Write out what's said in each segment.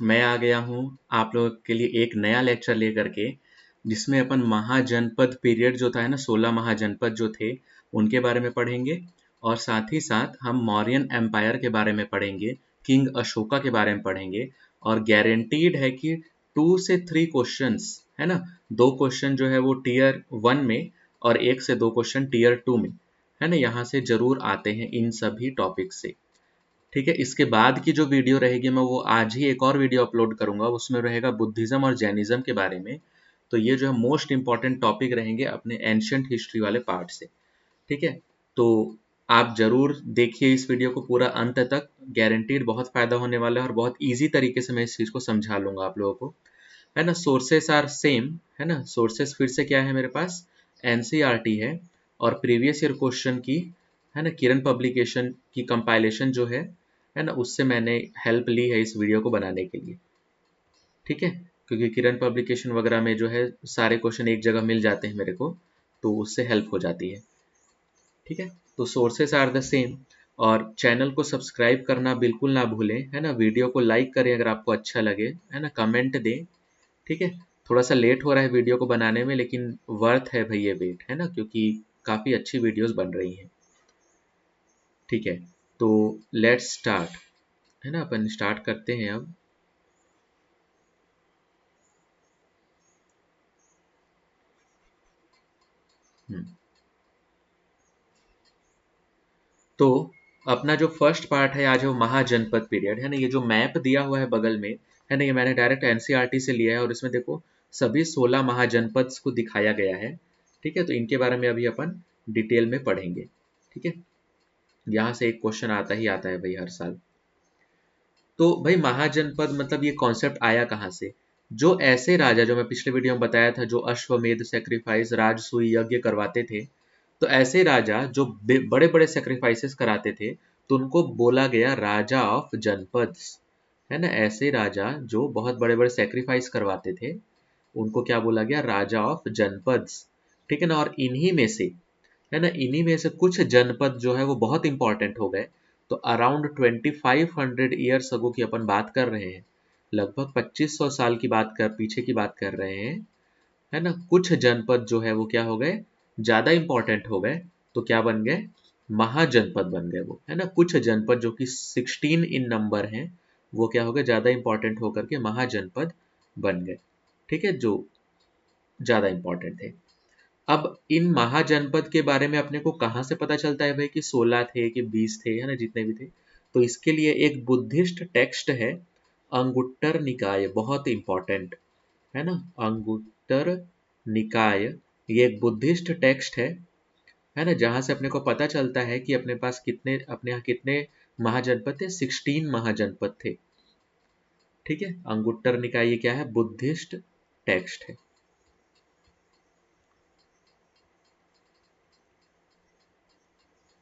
मैं आ गया हूँ आप लोगों के लिए एक नया लेक्चर लेकर के, जिसमें अपन महाजनपद पीरियड जो था है ना, 16 महाजनपद जो थे उनके बारे में पढ़ेंगे। और साथ ही साथ हम मौर्यन एम्पायर के बारे में पढ़ेंगे, किंग अशोका के बारे में पढ़ेंगे। और गारंटीड है कि 2 से 3 क्वेश्चंस है ना, 2 क्वेश्चन जो है वो टीयर 1 में और 1 से 2 क्वेश्चन टीयर 2 में है ना, यहाँ से जरूर आते हैं इन सभी टॉपिक से। ठीक है, इसके बाद की जो वीडियो रहेगी मैं वो आज ही एक और वीडियो अपलोड करूंगा, उसमें रहेगा बुद्धिज्म और जैनिज्म के बारे में। तो ये जो है मोस्ट इंपॉर्टेंट टॉपिक रहेंगे अपने एंशंट हिस्ट्री वाले पार्ट से। ठीक है, तो आप जरूर देखिए इस वीडियो को पूरा अंत तक, गारंटीड बहुत फायदा होने वाला है और बहुत ईजी तरीके से मैं इस चीज को समझा लूंगा आप लोगों को, है ना। सोर्सेस आर सेम, है ना। सोर्सेस फिर से क्या है मेरे पास, एनसीईआरटी है और प्रीवियस ईयर क्वेश्चन की, है ना, किरण पब्लिकेशन की कंपाइलेशन जो है ना, उससे मैंने हेल्प ली है इस वीडियो को बनाने के लिए। ठीक है, क्योंकि किरण पब्लिकेशन वगैरह में जो है सारे क्वेश्चन एक जगह मिल जाते हैं मेरे को, तो उससे हेल्प हो जाती है। ठीक है, तो सोर्सेस आर द सेम। और चैनल को सब्सक्राइब करना बिल्कुल ना भूलें, है ना। वीडियो को लाइक करें अगर आपको अच्छा लगे, है ना, कमेंट दें। ठीक है, थोड़ा सा लेट हो रहा है वीडियो को बनाने में, लेकिन वर्थ है भाई ये वेट, है ना, क्योंकि काफ़ी अच्छी वीडियोस बन रही हैं। ठीक है, तो लेट्स स्टार्ट, है ना, अपन स्टार्ट करते हैं अब। हम्म, तो अपना जो फर्स्ट पार्ट है आज वो महाजनपद पीरियड, है ना। ये जो मैप दिया हुआ है बगल में, है ना, ये मैंने डायरेक्ट एनसीईआरटी से लिया है और इसमें देखो सभी 16 महाजनपद को दिखाया गया है। ठीक है, तो इनके बारे में अभी अपन डिटेल में पढ़ेंगे। ठीक है, यहाँ से एक क्वेश्चन आता ही आता है भाई हर साल। तो भाई महाजनपद मतलब ये कॉन्सेप्ट आया कहाँ से। जो ऐसे राजा, जो मैं पिछले वीडियो में बताया था, जो अश्वमेध सेक्रीफाइस, राजसूय यज्ञ करवाते थे, तो ऐसे राजा जो बड़े बड़े सेक्रीफाइसेस कराते थे, तो उनको बोला गया राजा ऑफ जनपद, है ना। ऐसे राजा जो बहुत बड़े बड़े सेक्रीफाइस करवाते थे, उनको क्या बोला गया, राजा ऑफ जनपद। ठीक है ना, और इन्हीं में से, है ना, इन्हीं में से कुछ जनपद जो है वो बहुत इंपॉर्टेंट हो गए। तो अराउंड 2500 ईयर्स अगो की अपन बात कर रहे हैं, लगभग 2500 साल की बात कर पीछे की बात कर रहे हैं, है ना। कुछ जनपद जो है वो क्या हो गए, ज्यादा इंपॉर्टेंट हो गए, तो क्या बन गए, महाजनपद बन गए वो, है ना। कुछ जनपद जो कि 16 इन नंबर हैं, वो क्या हो गए, ज्यादा इंपॉर्टेंट होकर के महाजनपद बन गए। ठीक है, जो ज्यादा इंपॉर्टेंट थे। अब इन महाजनपद के बारे में अपने को कहाँ से पता चलता है भाई कि 16 थे कि 20 थे, है ना, जितने भी थे। तो इसके लिए एक बुद्धिस्ट टेक्स्ट है, अंगुट्टर निकाय, बहुत इंपॉर्टेंट, है ना। अंगुट्टर निकाय, ये एक बुद्धिस्ट टेक्स्ट है ना, जहां से अपने को पता चलता है कि अपने पास कितने, अपने यहाँ कितने महाजनपद थे, 16 महाजनपद थे। ठीक है, अंगुट्टर निकाय ये क्या है, बुद्धिस्ट टेक्स्ट है।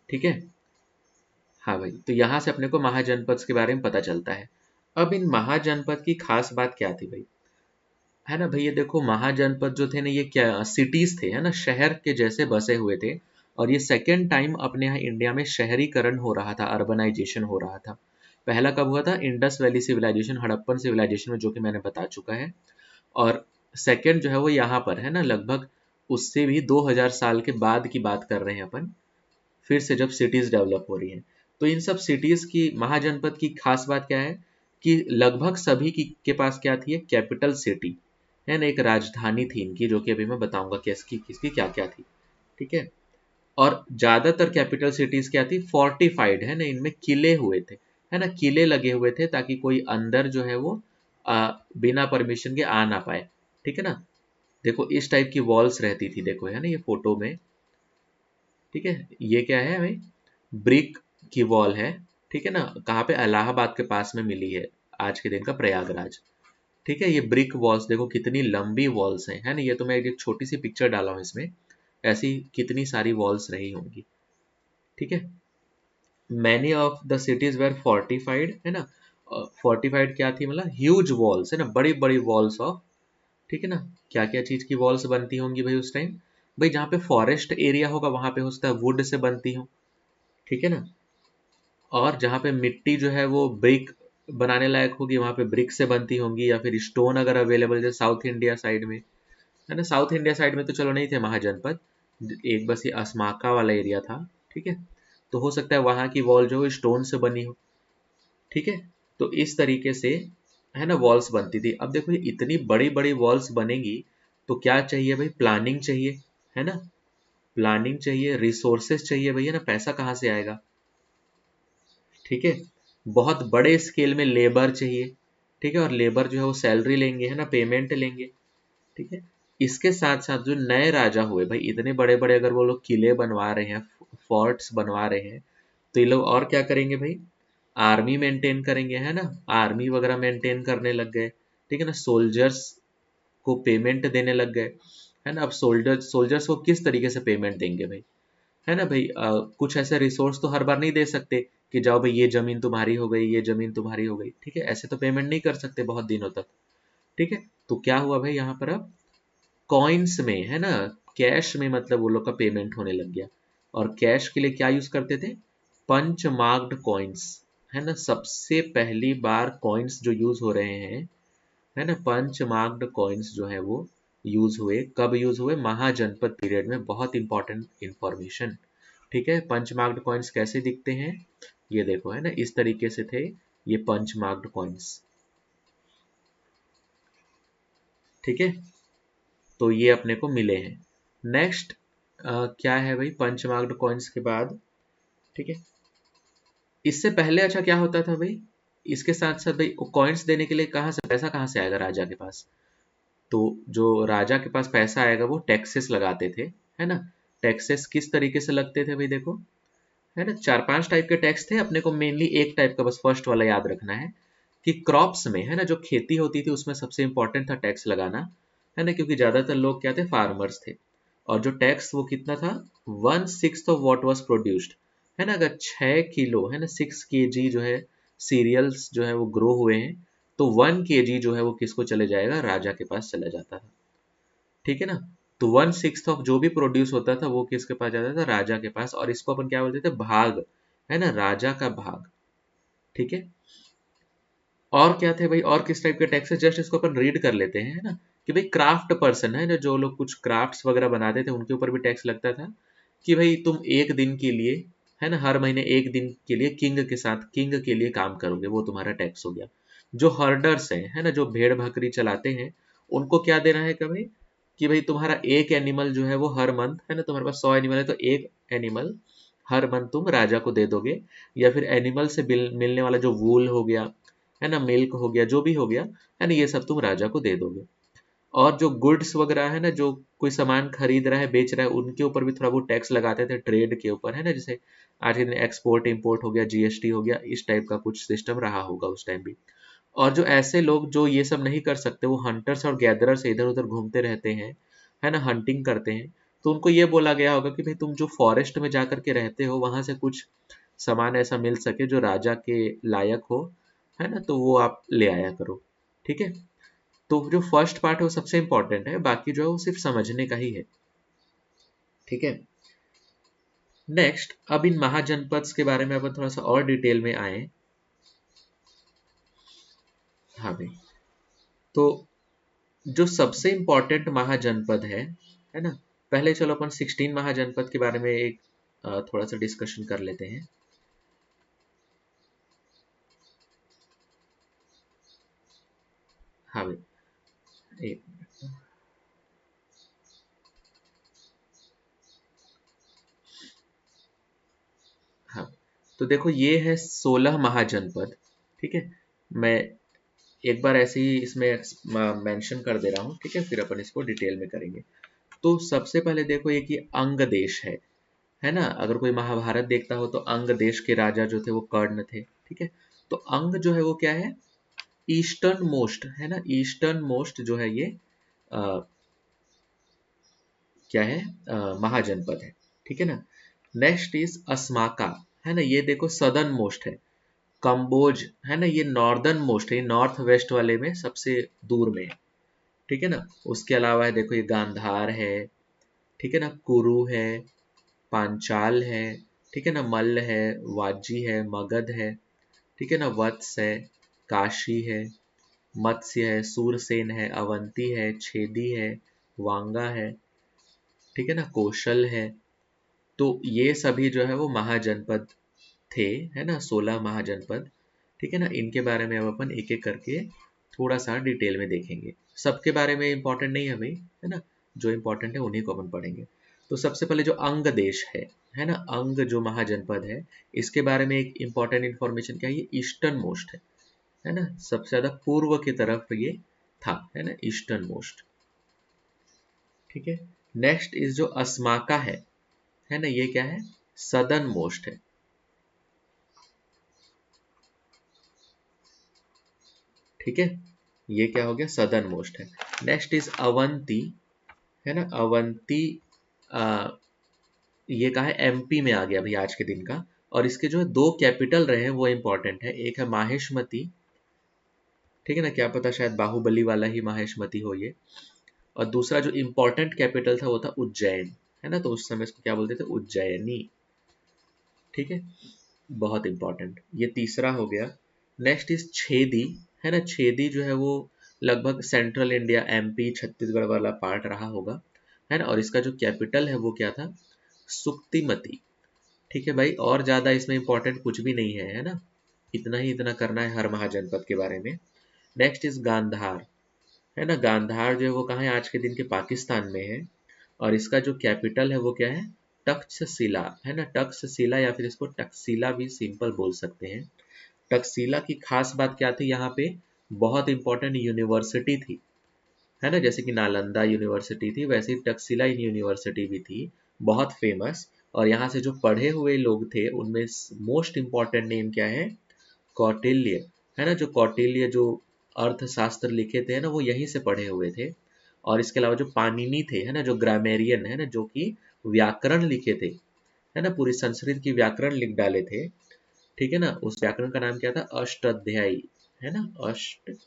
ठीक है, हाँ भाई, तो यहाँ से अपने को महाजनपद के बारे में पता चलता है। अब इन महाजनपद की खास बात क्या थी भाई, है ना भाई, ये देखो महाजनपद जो थे ना, ये क्या सिटीज थे, है ना, शहर के जैसे बसे हुए थे। और ये सेकेंड टाइम अपने यहाँ इंडिया में शहरीकरण हो रहा था, अर्बनाइजेशन हो रहा था। पहला कब हुआ था, Indus Valley civilisation, Harappan civilisation में, जो कि मैंने बता चुका है। और सेकेंड जो है वो यहाँ पर है ना, लगभग उससे भी 2000 साल के बाद की बात कर रहे हैं अपन, फिर से जब सिटीज डेवलप हो रही हैं। तो इन सब सिटीज की, महाजनपद की खास बात क्या है कि लगभग सभी की के पास क्या थी, कैपिटल सिटी, है ना, एक राजधानी थी इनकी, जो कि अभी मैं बताऊंगा किसकी किसकी क्या क्या थी। ठीक है, और ज्यादातर कैपिटल सिटीज क्या थी, फोर्टिफाइड, है ना, इनमें किले हुए थे, है ना, किले लगे हुए थे, ताकि कोई अंदर जो है वो बिना परमिशन के आ ना पाए। ठीक है ना, देखो इस टाइप की वॉल्स रहती थी, देखो है ना ये फोटो में। ठीक है, ये क्या है भाई, ब्रिक की वॉल है। ठीक है ना, कहाँ पे, इलाहाबाद के पास में मिली है, आज के दिन का प्रयागराज। ठीक है, ये ब्रिक वॉल्स देखो कितनी लंबी वॉल्स हैं, है ना। ये तो मैं एक छोटी सी पिक्चर डाला हूँ इसमें, ऐसी कितनी सारी वॉल्स रही होंगी। ठीक है, many of the cities were fortified, है ना। फोर्टिफाइड क्या थी, मतलब ह्यूज वॉल्स, है ना, बड़ी बड़ी वॉल्स ऑफ। ठीक है ना, क्या क्या चीज की वॉल्स बनती होंगी भाई उस टाइम, भाई जहाँ पे फॉरेस्ट एरिया होगा वहां पे हो सकता है वुड से बनती हो। ठीक है ना, और जहाँ पे मिट्टी जो है वो ब्रिक बनाने लायक होगी वहां पे ब्रिक से बनती होंगी, या फिर स्टोन अगर अवेलेबल है साउथ इंडिया साइड में, है ना। साउथ इंडिया साइड में तो चलो नहीं थे महाजनपद, एक बस ये असमाका वाला एरिया था, ठीक है। तो हो सकता है वहां की वॉल जो है स्टोन से बनी हो, ठीक है। तो इस तरीके से, है ना, वॉल्स बनती थी। अब देखो ये इतनी बड़ी बड़ी वॉल्स बनेंगी तो क्या चाहिए भाई, प्लानिंग चाहिए, है ना। प्लानिंग चाहिए, रिसोर्सेस चाहिए भैया ना, पैसा कहाँ से आएगा, ठीक है। बहुत बड़े स्केल में लेबर चाहिए, ठीक है, और लेबर जो है वो सैलरी लेंगे, है ना, पेमेंट लेंगे, ठीक है। इसके साथ साथ जो नए राजा हुए भाई, इतने बड़े बड़े अगर वो लोग किले बनवा रहे हैं, फोर्ट्स बनवा रहे हैं, तो ये लोग और क्या करेंगे भाई, आर्मी मेंटेन करेंगे, है ना। आर्मी वगैरह मेंटेन करने लग गए, ठीक है ना। सोल्जर्स को पेमेंट देने लग गए, है ना। अब सोल्जर्स को किस तरीके से पेमेंट देंगे भाई, है ना भाई। कुछ ऐसे रिसोर्स तो हर बार नहीं दे सकते कि जाओ भाई ये जमीन तुम्हारी हो गई, ये जमीन तुम्हारी हो गई, ठीक है। ऐसे तो पेमेंट नहीं कर सकते बहुत दिनों तक, ठीक है। तो क्या हुआ भाई यहाँ पर, अब कॉइन्स में, है ना, कैश में मतलब वो लोग का पेमेंट होने लग गया। और कैश के लिए क्या यूज करते थे, पंच मार्क्ड कॉइन्स, है ना। सबसे पहली बार कॉइन्स जो यूज हो रहे हैं, है ना, पंच मार्क्ड कॉइन्स जो है वो यूज हुए। कब यूज हुए, महाजनपद पीरियड में। बहुत इंपॉर्टेंट इंफॉर्मेशन, ठीक है। पंच मार्क्ड कॉइन्स कैसे दिखते हैं, ये देखो, है ना, इस तरीके से थे ये पंच मार्क्ड कॉइन्स, ठीक है। तो ये अपने को मिले हैं। नेक्स्ट क्या है भाई, पंच मार्क्ड कॉइन्स के बाद, ठीक है। इससे पहले अच्छा क्या होता था भाई, इसके साथ साथ भाई कॉइन्स देने के लिए कहाँ से पैसा, कहाँ से आएगा राजा के पास। तो जो राजा के पास पैसा आएगा वो टैक्सेस लगाते थे, है ना। टैक्सेस किस तरीके से लगते थे भाई, देखो, है ना, चार पांच टाइप के टैक्स थे। अपने को मेनली एक टाइप का बस फर्स्ट वाला याद रखना है कि क्रॉप्स में, है ना, जो खेती होती थी उसमें सबसे इंपॉर्टेंट था टैक्स लगाना, है ना, क्योंकि ज्यादातर लोग क्या थे, फार्मर्स थे। और जो टैक्स वो कितना था, 1/6 ऑफ वॉट वॉज प्रोड्यूस्ड, है ना। अगर 6 किलो, है ना, 6 kg जो है सीरियल्स जो है वो ग्रो हुए हैं, तो 1 kg जो है वो किसको चले जाएगा, राजा के पास चला जाता था, ठीक है ना। तो 1/6 ऑफ जो भी प्रोड्यूस होता था वो किसके पास जाता था, राजा के पास। और इसको अपन क्या बोलते थे, भाग, है ना, राजा का भाग, ठीक है। और क्या थे भाई, और किस टाइप के टैक्स है, जस्ट इसको अपन रीड कर लेते हैं, है ना। कि भाई क्राफ्ट पर्सन, है ना, जो लोग कुछ क्राफ्ट्स वगैरह बनाते थे उनके ऊपर भी टैक्स लगता था। कि भाई तुम एक दिन के लिए, है ना, हर महीने एक दिन के लिए किंग के साथ, किंग के लिए काम करोगे, वो तुम्हारा टैक्स हो गया। जो हर्डर्स हैं, है ना, जो भेड़ बकरी चलाते हैं, उनको क्या देना है कभी, कि भाई तुम्हारा एक एनिमल जो है वो हर मंथ, है ना, तुम्हारे पास 100 एनिमल है तो एक एनिमल हर मंथ तुम राजा को दे दोगे। या फिर एनिमल से मिलने वाला जो वूल हो गया, है ना, मिल्क हो गया, जो भी हो गया, है ना, ये सब तुम राजा को दे दोगे। और जो गुड्स वगैरह है ना, जो कोई सामान खरीद रहा है बेच रहा है, उनके ऊपर भी थोड़ा बहुत टैक्स लगाते थे, ट्रेड के ऊपर, है ना। जैसे आज के दिन एक्सपोर्ट इंपोर्ट हो गया, जीएसटी हो गया, इस टाइप का कुछ सिस्टम रहा होगा उस टाइम भी। और जो ऐसे लोग जो ये सब नहीं कर सकते, वो हंटर्स और गैदरर्स इधर उधर घूमते रहते हैं, है ना, हंटिंग करते हैं, तो उनको ये बोला गया होगा कि भाई तुम जो फॉरेस्ट में जाकर के रहते हो वहां से कुछ सामान ऐसा मिल सके जो राजा के लायक हो, है ना, तो वो आप ले आया करो, ठीक है। तो जो फर्स्ट पार्ट है वो सबसे इंपॉर्टेंट है, बाकी जो है वो सिर्फ समझने का ही है, ठीक है। नेक्स्ट, अब इन महाजनपद के बारे में अपन थोड़ा सा और डिटेल में आए। हाँ भाई, तो जो सबसे इंपॉर्टेंट महाजनपद है ना, पहले चलो अपन 16 महाजनपद के बारे में एक थोड़ा सा डिस्कशन कर लेते हैं। हाँ भाई, एक, हाँ, तो देखो ये है 16 महाजनपद, ठीक है। मैं एक बार ऐसे ही इसमें मेंशन कर दे रहा हूँ, ठीक है, फिर अपन इसको डिटेल में करेंगे। तो सबसे पहले देखो ये कि अंग देश है ना। अगर कोई महाभारत देखता हो तो अंग देश के राजा जो थे वो कर्ण थे, ठीक है। तो अंग जो है वो क्या है, ईस्टर्न मोस्ट, है ना, ईस्टर्न मोस्ट जो है ये आ, क्या है, महाजनपद है, ठीक है ना। नेक्स्ट इज अस्माका, है ना, ये देखो सदर्न मोस्ट है। कंबोज, है ना, ये नॉर्दर्न मोस्ट है, नॉर्थ वेस्ट वाले में सबसे दूर में है, ठीक है ना। उसके अलावा है देखो ये गांधार है, ठीक है ना, कुरु है, पांचाल है, ठीक है ना, मल्ल है, वाजी है, मगध है, ठीक है ना, वत्स है, काशी है, मत्स्य है, सूरसेन है, अवंती है, छेदी है, वांगा है, ठीक है ना, कौशल है। तो ये सभी जो है वो महाजनपद थे, है ना, 16 महाजनपद। ठीक है ना, इनके बारे में अब अपन एक एक करके थोड़ा सा डिटेल में देखेंगे। सबके बारे में इंपॉर्टेंट नहीं है भाई, है ना, जो इंपॉर्टेंट है उन्हीं को अपन पढ़ेंगे। तो सबसे पहले जो अंग देश है ना, अंग जो महाजनपद है, इसके बारे में एक इंपॉर्टेंट इंफॉर्मेशन क्या है, ये ईस्टर्न मोस्ट है ना, सबसे ज्यादा पूर्व की तरफ ये था, है ना, ईस्टर्न मोस्ट। ठीक है। नेक्स्ट इज जो अस्माका है ना, ये क्या है, सदर्न मोस्ट है। ठीक है, ये क्या हो गया, सदर्न मोस्ट है। नेक्स्ट इज अवंती, है ना, अवंती आ, ये कहा है, एमपी में आ गया भाई आज के दिन का। और इसके जो दो कैपिटल रहे हैं वो इंपॉर्टेंट है, एक है माहेशमती, ठीक है ना, क्या पता शायद बाहुबली वाला ही माहेशमती हो ये। और दूसरा जो इंपॉर्टेंट कैपिटल था वो था उज्जैन, है ना, तो उस समय इसको क्या बोलते थे, उज्जैनी। ठीक है, बहुत इंपॉर्टेंट, ये तीसरा हो गया। नेक्स्ट इज छेदी, है ना, छेदी जो है वो लगभग सेंट्रल इंडिया, एमपी, छत्तीसगढ़ वाला पार्ट रहा होगा, है ना, और इसका जो कैपिटल है वो क्या था, सुक्तिमती। ठीक है भाई, और ज्यादा इसमें इंपॉर्टेंट कुछ भी नहीं है ना, इतना ही इतना करना है हर महाजनपद के बारे में। नेक्स्ट इज गांधार, है ना, गांधार जो है वो कहाँ है, आज के दिन के पाकिस्तान में है। और इसका जो कैपिटल है वो क्या है, तक्षशिला, है ना, तक्षशिला, या फिर इसको टक्सिला भी सिंपल बोल सकते हैं। टक्सिला की खास बात क्या थी, यहाँ पे बहुत इंपॉर्टेंट यूनिवर्सिटी थी, है ना, जैसे कि नालंदा यूनिवर्सिटी थी, वैसे ही टक्सिला यूनिवर्सिटी भी थी, बहुत फेमस। और यहाँ से जो पढ़े हुए लोग थे उनमें मोस्ट इंपॉर्टेंट नेम क्या है, कौटिल्य, है ना, जो कौटिल्य जो अर्थशास्त्र लिखे थे ना, वो यहीं से पढ़े हुए थे। और इसके अलावा जो पाणिनि थे, है ना, जो ग्रामेरियन है ना, जो कि व्याकरण लिखे थे, है ना, पूरी संस्कृत की व्याकरण लिख डाले थे। ठीक है ना, उस व्याकरण का नाम क्या था, अष्टाध्यायी, है ना, अष्टाध्यायी।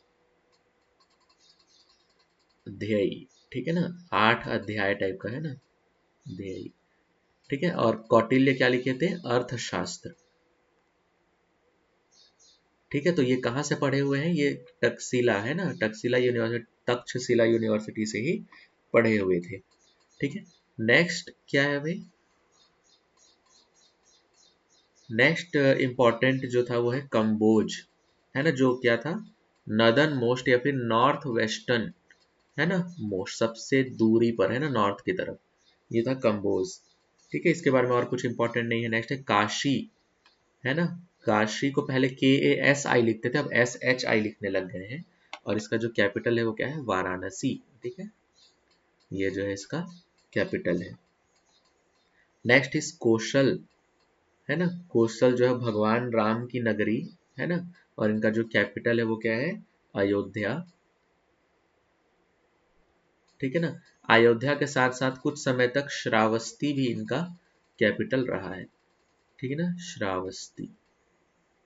ठीक है ना, 8 अध्याय टाइप का है ना, अध्यायी। ठीक है, और कौटिल्य क्या लिखे थे, अर्थशास्त्र। ठीक है, तो ये कहाँ से पढ़े हुए हैं, ये टक्सिला, है ना, टक्सिला यूनिवर्सिटी, तक्षशिला यूनिवर्सिटी से ही पढ़े हुए थे। ठीक है, नेक्स्ट क्या है भाई, नेक्स्ट इंपॉर्टेंट जो था वो है कंबोज, है ना, जो क्या था, नदर्न मोस्ट या फिर नॉर्थ वेस्टर्न, है ना, मोस्ट सबसे दूरी पर, है ना, नॉर्थ की तरफ, ये था कंबोज। ठीक है, इसके बारे में और कुछ इंपॉर्टेंट नहीं है। नेक्स्ट है काशी, है ना, काशी को पहले KASI लिखते थे, अब SHI लिखने लग गए हैं। और इसका जो कैपिटल है वो क्या है, वाराणसी। ठीक है, ये जो है इसका कैपिटल है। नेक्स्ट इज कौशल, है ना, कौशल जो है भगवान राम की नगरी, है ना, और इनका जो कैपिटल है वो क्या है, अयोध्या। ठीक है ना, अयोध्या के साथ साथ कुछ समय तक श्रावस्ती भी इनका कैपिटल रहा है। ठीक है ना, श्रावस्ती।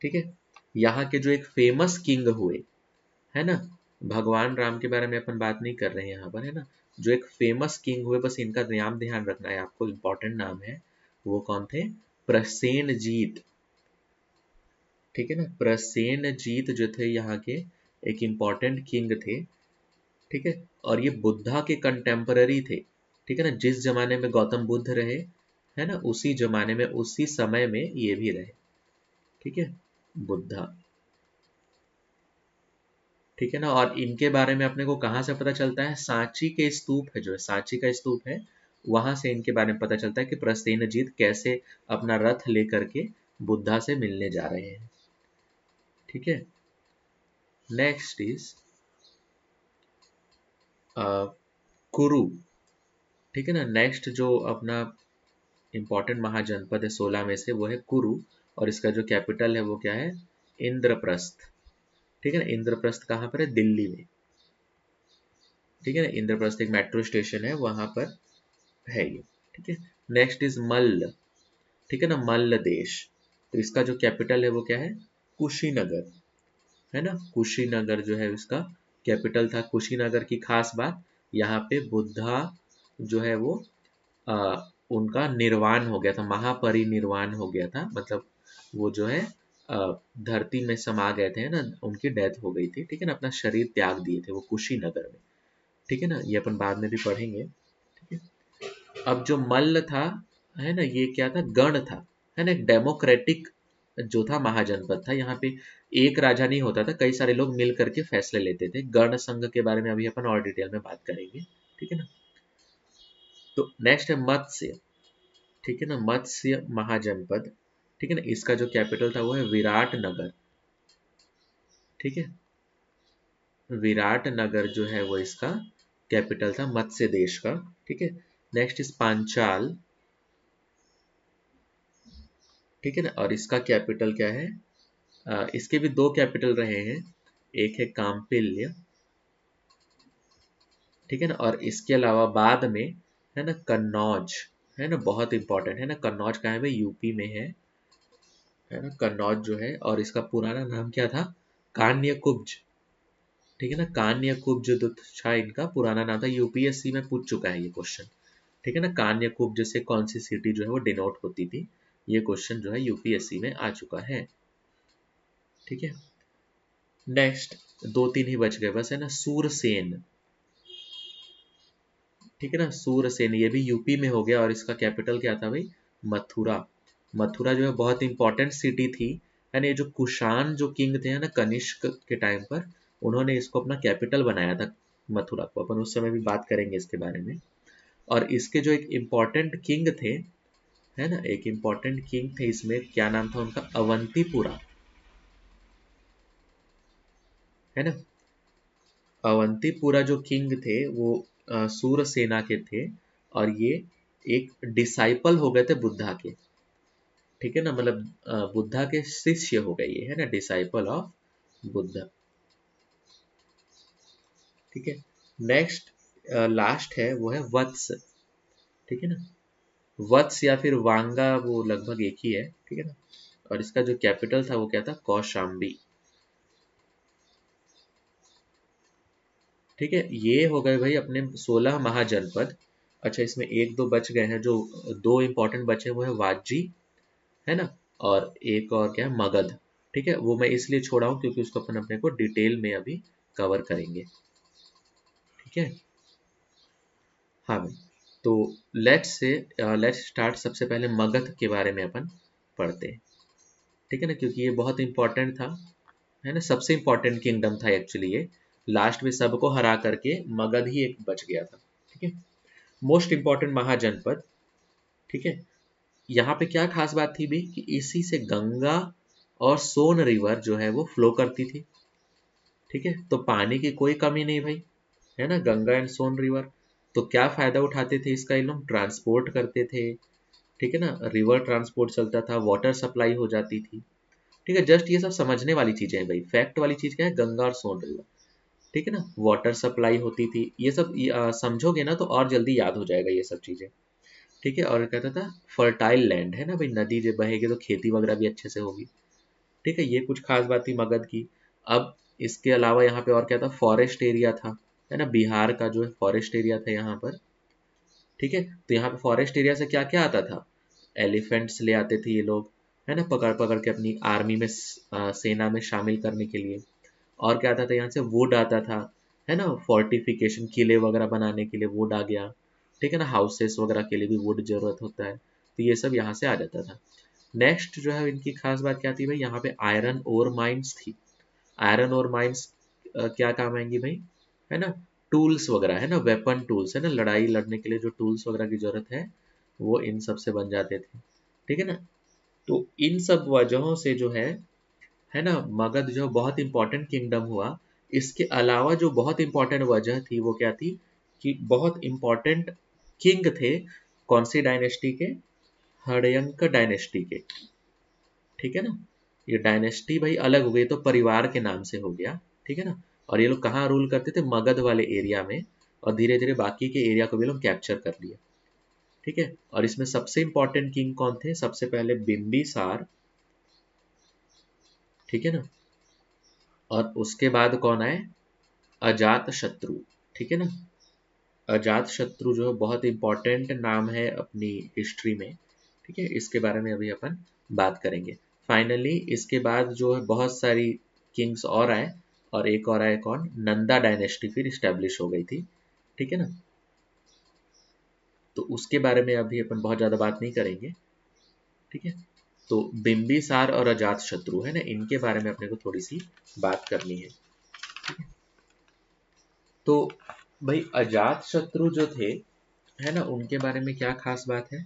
ठीक है, यहाँ के जो एक फेमस किंग हुए, है ना, भगवान राम के बारे में अपन बात नहीं कर रहे हैं यहाँ पर, है ना, जो एक फेमस किंग हुए, बस इनका नाम ध्यान रखना है आपको, इंपॉर्टेंट नाम है। वो कौन थे, प्रसेनजीत। ठीक है ना, प्रसेनजीत जो थे यहाँ के एक इंपॉर्टेंट किंग थे। ठीक है, और ये बुद्धा के कंटेम्पररी थे। ठीक है ना, जिस जमाने में गौतम बुद्ध रहे, है ना, उसी जमाने में उसी समय में ये भी रहे। ठीक है, बुद्धा। ठीक है ना, और इनके बारे में अपने को कहाँ से पता चलता है, सांची के स्तूप है, जो है सांची का स्तूप है, वहां से इनके बारे में पता चलता है कि प्रसेनजीत कैसे अपना रथ लेकर के बुद्धा से मिलने जा रहे हैं। ठीक है, नेक्स्ट इज कुरु। ठीक है ना, नेक्स्ट जो अपना इंपॉर्टेंट महाजनपद है 16 में से, वो है कुरु। और इसका जो कैपिटल है वो क्या है, इंद्रप्रस्थ। ठीक है ना, इंद्रप्रस्थ कहाँ पर है, दिल्ली में। ठीक है ना, इंद्रप्रस्थ एक मेट्रो स्टेशन है, वहां पर है ये। ठीक है, नेक्स्ट इज मल्ल। ठीक है ना, मल्ल देश। तो इसका जो कैपिटल है वो क्या है, कुशीनगर, है ना, कुशीनगर जो है इसका कैपिटल था। कुशीनगर की खास बात, यहाँ पे बुद्धा जो है वो उनका निर्वाण हो गया था, महापरिनिर्वाण हो गया था, मतलब वो जो है धरती में समा गए थे ना, उनकी डेथ हो गई थी, ठीक है ना, अपना शरीर त्याग दिए थे वो कुशीनगर में, ठीक है ना, ये अपन बाद में भी पढ़ेंगे, ठीक है। अब जो मल्ल था, है ना, ये क्या था, गण था, है ना, एक डेमोक्रेटिक जो था महाजनपद था। यहाँ पे एक राजा नहीं होता था, कई सारे लोग मिल करके फैसले लेते थे। गण संघ के बारे में अभी अपन और डिटेल में बात करेंगे, ठीक है ना। तो नेक्स्ट है मत्स्य, ठीक है ना, मत्स्य महाजनपद, ठीक है ना, इसका जो कैपिटल था वो है विराट नगर, ठीक है। विराट नगर जो है वो इसका कैपिटल था मत्स्य देश का, ठीक है। नेक्स्ट इज पांचाल, ठीक है ना, और इसका कैपिटल क्या है, इसके भी दो कैपिटल रहे हैं, एक है काम्पिल्य, ठीक है ना, और इसके अलावा बाद में, है ना, कन्नौज, है ना, बहुत इंपॉर्टेंट है ना, कन्नौज कहाँ है भाई, यूपी में है ना, कन्नौज जो है, और इसका पुराना नाम क्या था, कान्यकुब्ज, ठीक है ना, कान्यकुब्ज जो था इनका पुराना नाम था, यूपीएससी में पूछ चुका है ये क्वेश्चन, ठीक है ना, कान्यकुब्ज से कौन सी सिटी जो है वो डिनोट होती थी, ये क्वेश्चन जो है यूपीएससी में आ चुका है, ठीक है। नेक्स्ट दो तीन ही बच गए बस, है ना, सूरसेन, ठीक है ना, सूरसेन, ये भी यूपी में हो गया, और इसका कैपिटल क्या था भाई, मथुरा। मथुरा जो है बहुत इंपॉर्टेंट सिटी थी, है ना, ये जो कुषाण जो किंग थे, है ना, कनिष्क के टाइम पर, उन्होंने इसको अपना कैपिटल बनाया था, मथुरा को, अपन उस समय भी बात करेंगे इसके बारे में। और इसके जो एक इम्पॉर्टेंट किंग थे, है ना, एक इम्पॉर्टेंट किंग थे इसमें, क्या नाम था उनका, अवंतीपुरा, है ना, अवंतीपुरा जो किंग थे वो सूरसेना के थे, और ये एक डिसाइपल हो गए थे बुद्धा के, ठीक है ना, मतलब बुद्धा के शिष्य हो गए ये, है ना, डिसाइपल ऑफ बुद्धा, ठीक है। नेक्स्ट लास्ट है वो है वत्स, ठीक है ना, वत्स या फिर वांगा, वो लगभग एक ही है, ठीक है ना, और इसका जो कैपिटल था वो क्या था, कौशाम्बी, ठीक है। ये हो गए भाई अपने 16 महाजनपद। अच्छा, इसमें एक दो बच गए हैं, जो दो इंपॉर्टेंट बचे वो है वाजी, है ना, और एक और क्या है, मगध, ठीक है, वो मैं इसलिए छोड़ा हूँ क्योंकि उसको अपन अपने को डिटेल में अभी कवर करेंगे, ठीक है। हाँ भाई, तो लेट्स स्टार्ट, सबसे पहले मगध के बारे में अपन पढ़ते हैं, ठीक है ना, क्योंकि ये बहुत इंपॉर्टेंट था, है ना, सबसे इंपॉर्टेंट किंगडम था एक्चुअली ये, लास्ट में सबको हरा करके मगध ही एक बच गया था, ठीक है। मोस्ट इंपॉर्टेंट महाजनपद, ठीक है। यहाँ पे क्या खास बात थी भी कि इसी से गंगा और सोन रिवर जो है वो फ्लो करती थी, ठीक है, तो पानी की कोई कमी नहीं भाई, है ना, गंगा एंड सोन रिवर। तो क्या फायदा उठाते थे इसका, ये लोग ट्रांसपोर्ट करते थे, ठीक है ना, रिवर ट्रांसपोर्ट चलता था, वाटर सप्लाई हो जाती थी, ठीक है। जस्ट ये सब समझने वाली चीजें हैं भाई, फैक्ट वाली चीज क्या है, गंगा और सोन रिवर, ठीक है ना, वाटर सप्लाई होती थी, ये सब समझोगे ना तो और जल्दी याद हो जाएगा ये सब चीजें, ठीक है। और कहता था फर्टाइल लैंड, है ना भाई, नदी जब बहेगी तो खेती वगैरह भी अच्छे से होगी, ठीक है, ये कुछ खास बात थी मगध की। अब इसके अलावा यहाँ पे और क्या था, फॉरेस्ट एरिया था, है ना, बिहार का जो है फॉरेस्ट एरिया था यहाँ पर, ठीक है। तो यहाँ पे फॉरेस्ट एरिया से क्या क्या आता था, एलिफेंट्स ले आते थे ये लोग, है ना, पकड़ पकड़ के अपनी आर्मी में सेना में शामिल करने के लिए। और क्या आता था यहाँ से, वुड आता था, है ना, फोर्टिफिकेशन, किले वगैरह बनाने के लिए वुड आ गया, ठीक है ना, हाउसेस वगैरह के लिए भी वुड जरूरत होता है, तो ये सब यहाँ से आ जाता था। नेक्स्ट जो है इनकी खास बात क्या थी भाई, यहाँ पे आयरन ओर माइंस थी। आयरन ओर माइंस क्या काम आएंगी भाई, है ना, टूल्स वगैरह, है ना, वेपन टूल्स, है ना, लड़ाई लड़ने के लिए जो टूल्स वगैरह की जरूरत है वो इन सब से बन जाते थे, ठीक है ना। तो इन सब वजहों से जो है ना, मगध जो बहुत इंपॉर्टेंट किंगडम हुआ। इसके अलावा जो बहुत इंपॉर्टेंट वजह थी वो क्या थी, कि बहुत इंपॉर्टेंट किंग थे, कौन सी डायनेस्टी के, हड़यंक डायनेस्टी के, ठीक है ना। ये डायनेस्टी भाई अलग हो गई तो परिवार के नाम से हो गया, ठीक है ना। और ये लोग कहाँ रूल करते थे, मगध वाले एरिया में, और धीरे धीरे बाकी के एरिया को भी लोग कैप्चर कर लिए, ठीक है। और इसमें सबसे इंपॉर्टेंट किंग कौन थे, सबसे पहले बिंबिसार, ठीक है ना, और उसके बाद कौन आए, अजात शत्रु, ठीक है ना। अजात शत्रु जो है बहुत इंपॉर्टेंट नाम है अपनी हिस्ट्री में, ठीक है, इसके बारे में अभी अपन बात करेंगे। फाइनली इसके बाद जो है बहुत सारी किंग्स और आए, और एक और आए कौन, नंदा डायनेस्टी फिर स्टैब्लिश हो गई थी। ठीक है ना, तो उसके बारे में अभी अपन बहुत ज्यादा बात नहीं करेंगे। ठीक है, तो बिंबिसार और अजात शत्रु है ना, इनके बारे में अपने को थोड़ी सी बात करनी है। तो भाई अजात शत्रु जो थे है ना, उनके बारे में क्या खास बात है।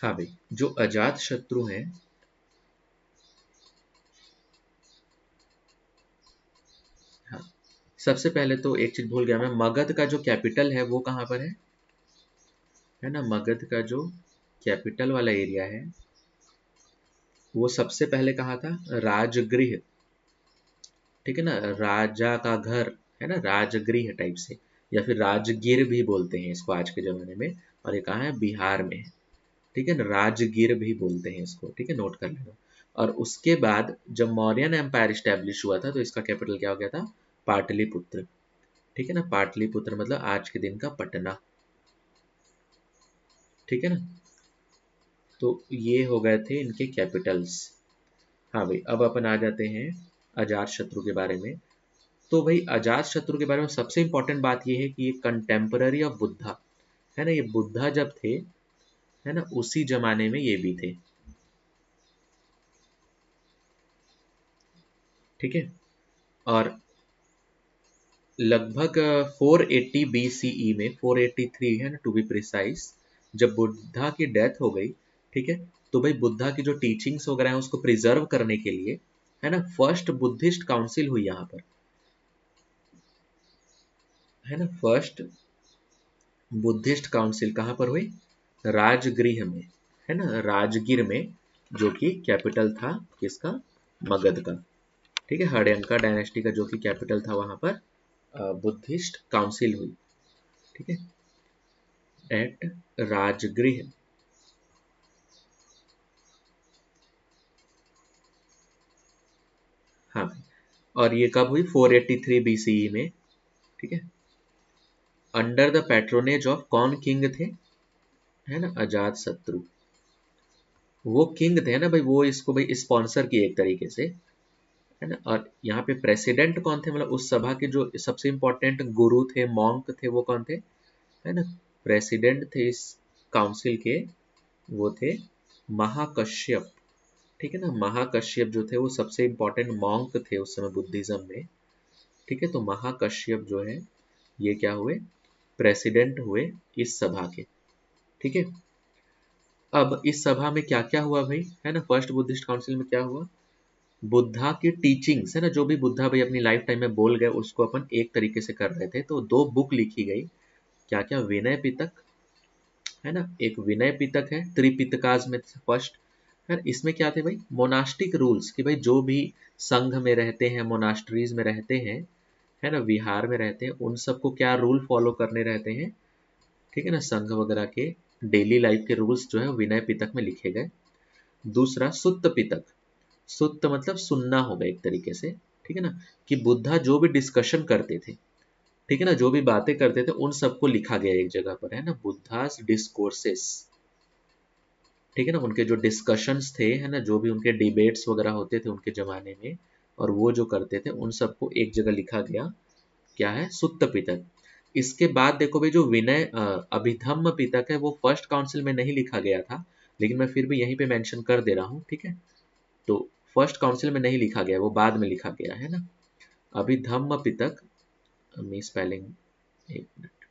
हाँ भाई, जो अजात शत्रु हैं, हाँ, सबसे पहले तो एक चीज भूल गया मैं, मगध का जो कैपिटल है वो कहाँ पर है ना, मगध का जो कैपिटल वाला एरिया है वो सबसे पहले कहाँ था, राजगृह। ठीक है ना, राजा का घर है ना, राजगृह टाइप से, या फिर राजगीर भी बोलते हैं इसको आज के जमाने में। और ये कहाँ है, बिहार में है। ठीक है ना, राजगीर भी बोलते हैं इसको। ठीक है, नोट कर लेना। और उसके बाद जब मौर्यन एम्पायर स्टैब्लिश हुआ था तो इसका कैपिटल क्या हो गया था, पाटलिपुत्र। ठीक है ना, पाटलिपुत्र मतलब आज के दिन का पटना। ठीक है ना, तो ये हो गए थे इनके कैपिटल्स। हाँ भाई, अब अपन आ जाते हैं अजात शत्रु के बारे में। तो भाई अजात शत्रु के बारे में सबसे इंपॉर्टेंट बात ये है कि ये कंटेम्पररी ऑफ बुद्धा है ना, ये बुद्धा जब थे है ना, उसी जमाने में ये भी थे। ठीक है, और लगभग 480 BCE में, 483 है ना टू बी प्रिसाइज, जब बुद्धा की डेथ हो गई। ठीक है, तो भाई बुद्धा की जो टीचिंग्स वगैरह है उसको प्रिजर्व करने के लिए है ना, फर्स्ट बुद्धिस्ट काउंसिल हुई यहाँ पर है ना, फर्स्ट बुद्धिस्ट काउंसिल कहाँ पर हुई, राजगृह में है ना, राजगीर में, जो कि कैपिटल था किसका, मगध का। ठीक है, हड़यंका डायनेस्टी का जो कि कैपिटल था वहां पर बुद्धिस्ट काउंसिल हुई। ठीक है, एट राजगृह। हाँ, और ये कब हुई, 483 BCE में। ठीक है, अंडर द पैट्रोनेज ऑफ कौन किंग थे, है ना, अजात शत्रु। वो किंग थे ना भाई, वो इसको भाई स्पॉन्सर किए एक तरीके से है ना। और यहाँ पे प्रेसिडेंट कौन थे, मतलब उस सभा के जो सबसे इंपॉर्टेंट गुरु थे, मॉन्क थे, वो कौन थे, है ना, प्रेसिडेंट थे इस काउंसिल के, वो थे महाकश्यप। ठीक है ना, महाकश्यप जो थे वो सबसे इंपॉर्टेंट मॉन्क थे उस समय बुद्धिज्म में। ठीक है, तो महाकश्यप जो है ये क्या हुए, प्रेसिडेंट हुए इस सभा के। ठीक है, अब इस सभा में क्या क्या हुआ भाई, है ना, फर्स्ट बुद्धिस्ट काउंसिल में क्या हुआ, बुद्धा की टीचिंग्स है ना, जो भी बुद्धा भाई अपनी लाइफ टाइम में बोल गए उसको अपन एक तरीके से कर रहे थे, तो दो बुक लिखी गई। क्या क्या, विनय पिटक है ना, एक विनय पिटक है, त्रिपिटकाज में फर्स्ट है। इसमें क्या थे भाई, मोनास्टिक रूल्स, कि भाई जो भी संघ में रहते हैं, मोनास्ट्रीज में रहते हैं है ना, विहार में रहते हैं, उन सबको क्या रूल फॉलो करने रहते हैं। ठीक है ना, संघ वगैरह के डेली लाइफ के रूल्स जो है विनय पिटक में लिखे गए। दूसरा सुत्त पिटक, सुत्त मतलब सुनना होगा एक तरीके से। ठीक है ना, कि बुद्धा जो भी डिस्कशन करते थे, ठीक है ना, जो भी बातें करते थे उन सबको लिखा गया एक जगह पर है ना, बुद्धास डिस्कोर्सेस। ठीक है ना, उनके जो डिस्कशंस थे है ना, जो भी उनके डिबेट्स वगैरह होते थे उनके जमाने में, और वो जो करते थे उन सबको एक जगह लिखा गया, क्या है, सुत्त पिटक। इसके बाद देखो भाई, जो विनय अभिधम्म पिटक है वो फर्स्ट काउंसिल में नहीं लिखा गया था, लेकिन मैं फिर भी यहीं पे मेंशन कर दे रहा हूँ। ठीक है, तो फर्स्ट काउंसिल में नहीं लिखा गया, वो बाद में लिखा गया है ना, अभिधम्म पिटक। मी स्पेलिंग, एक मिनट।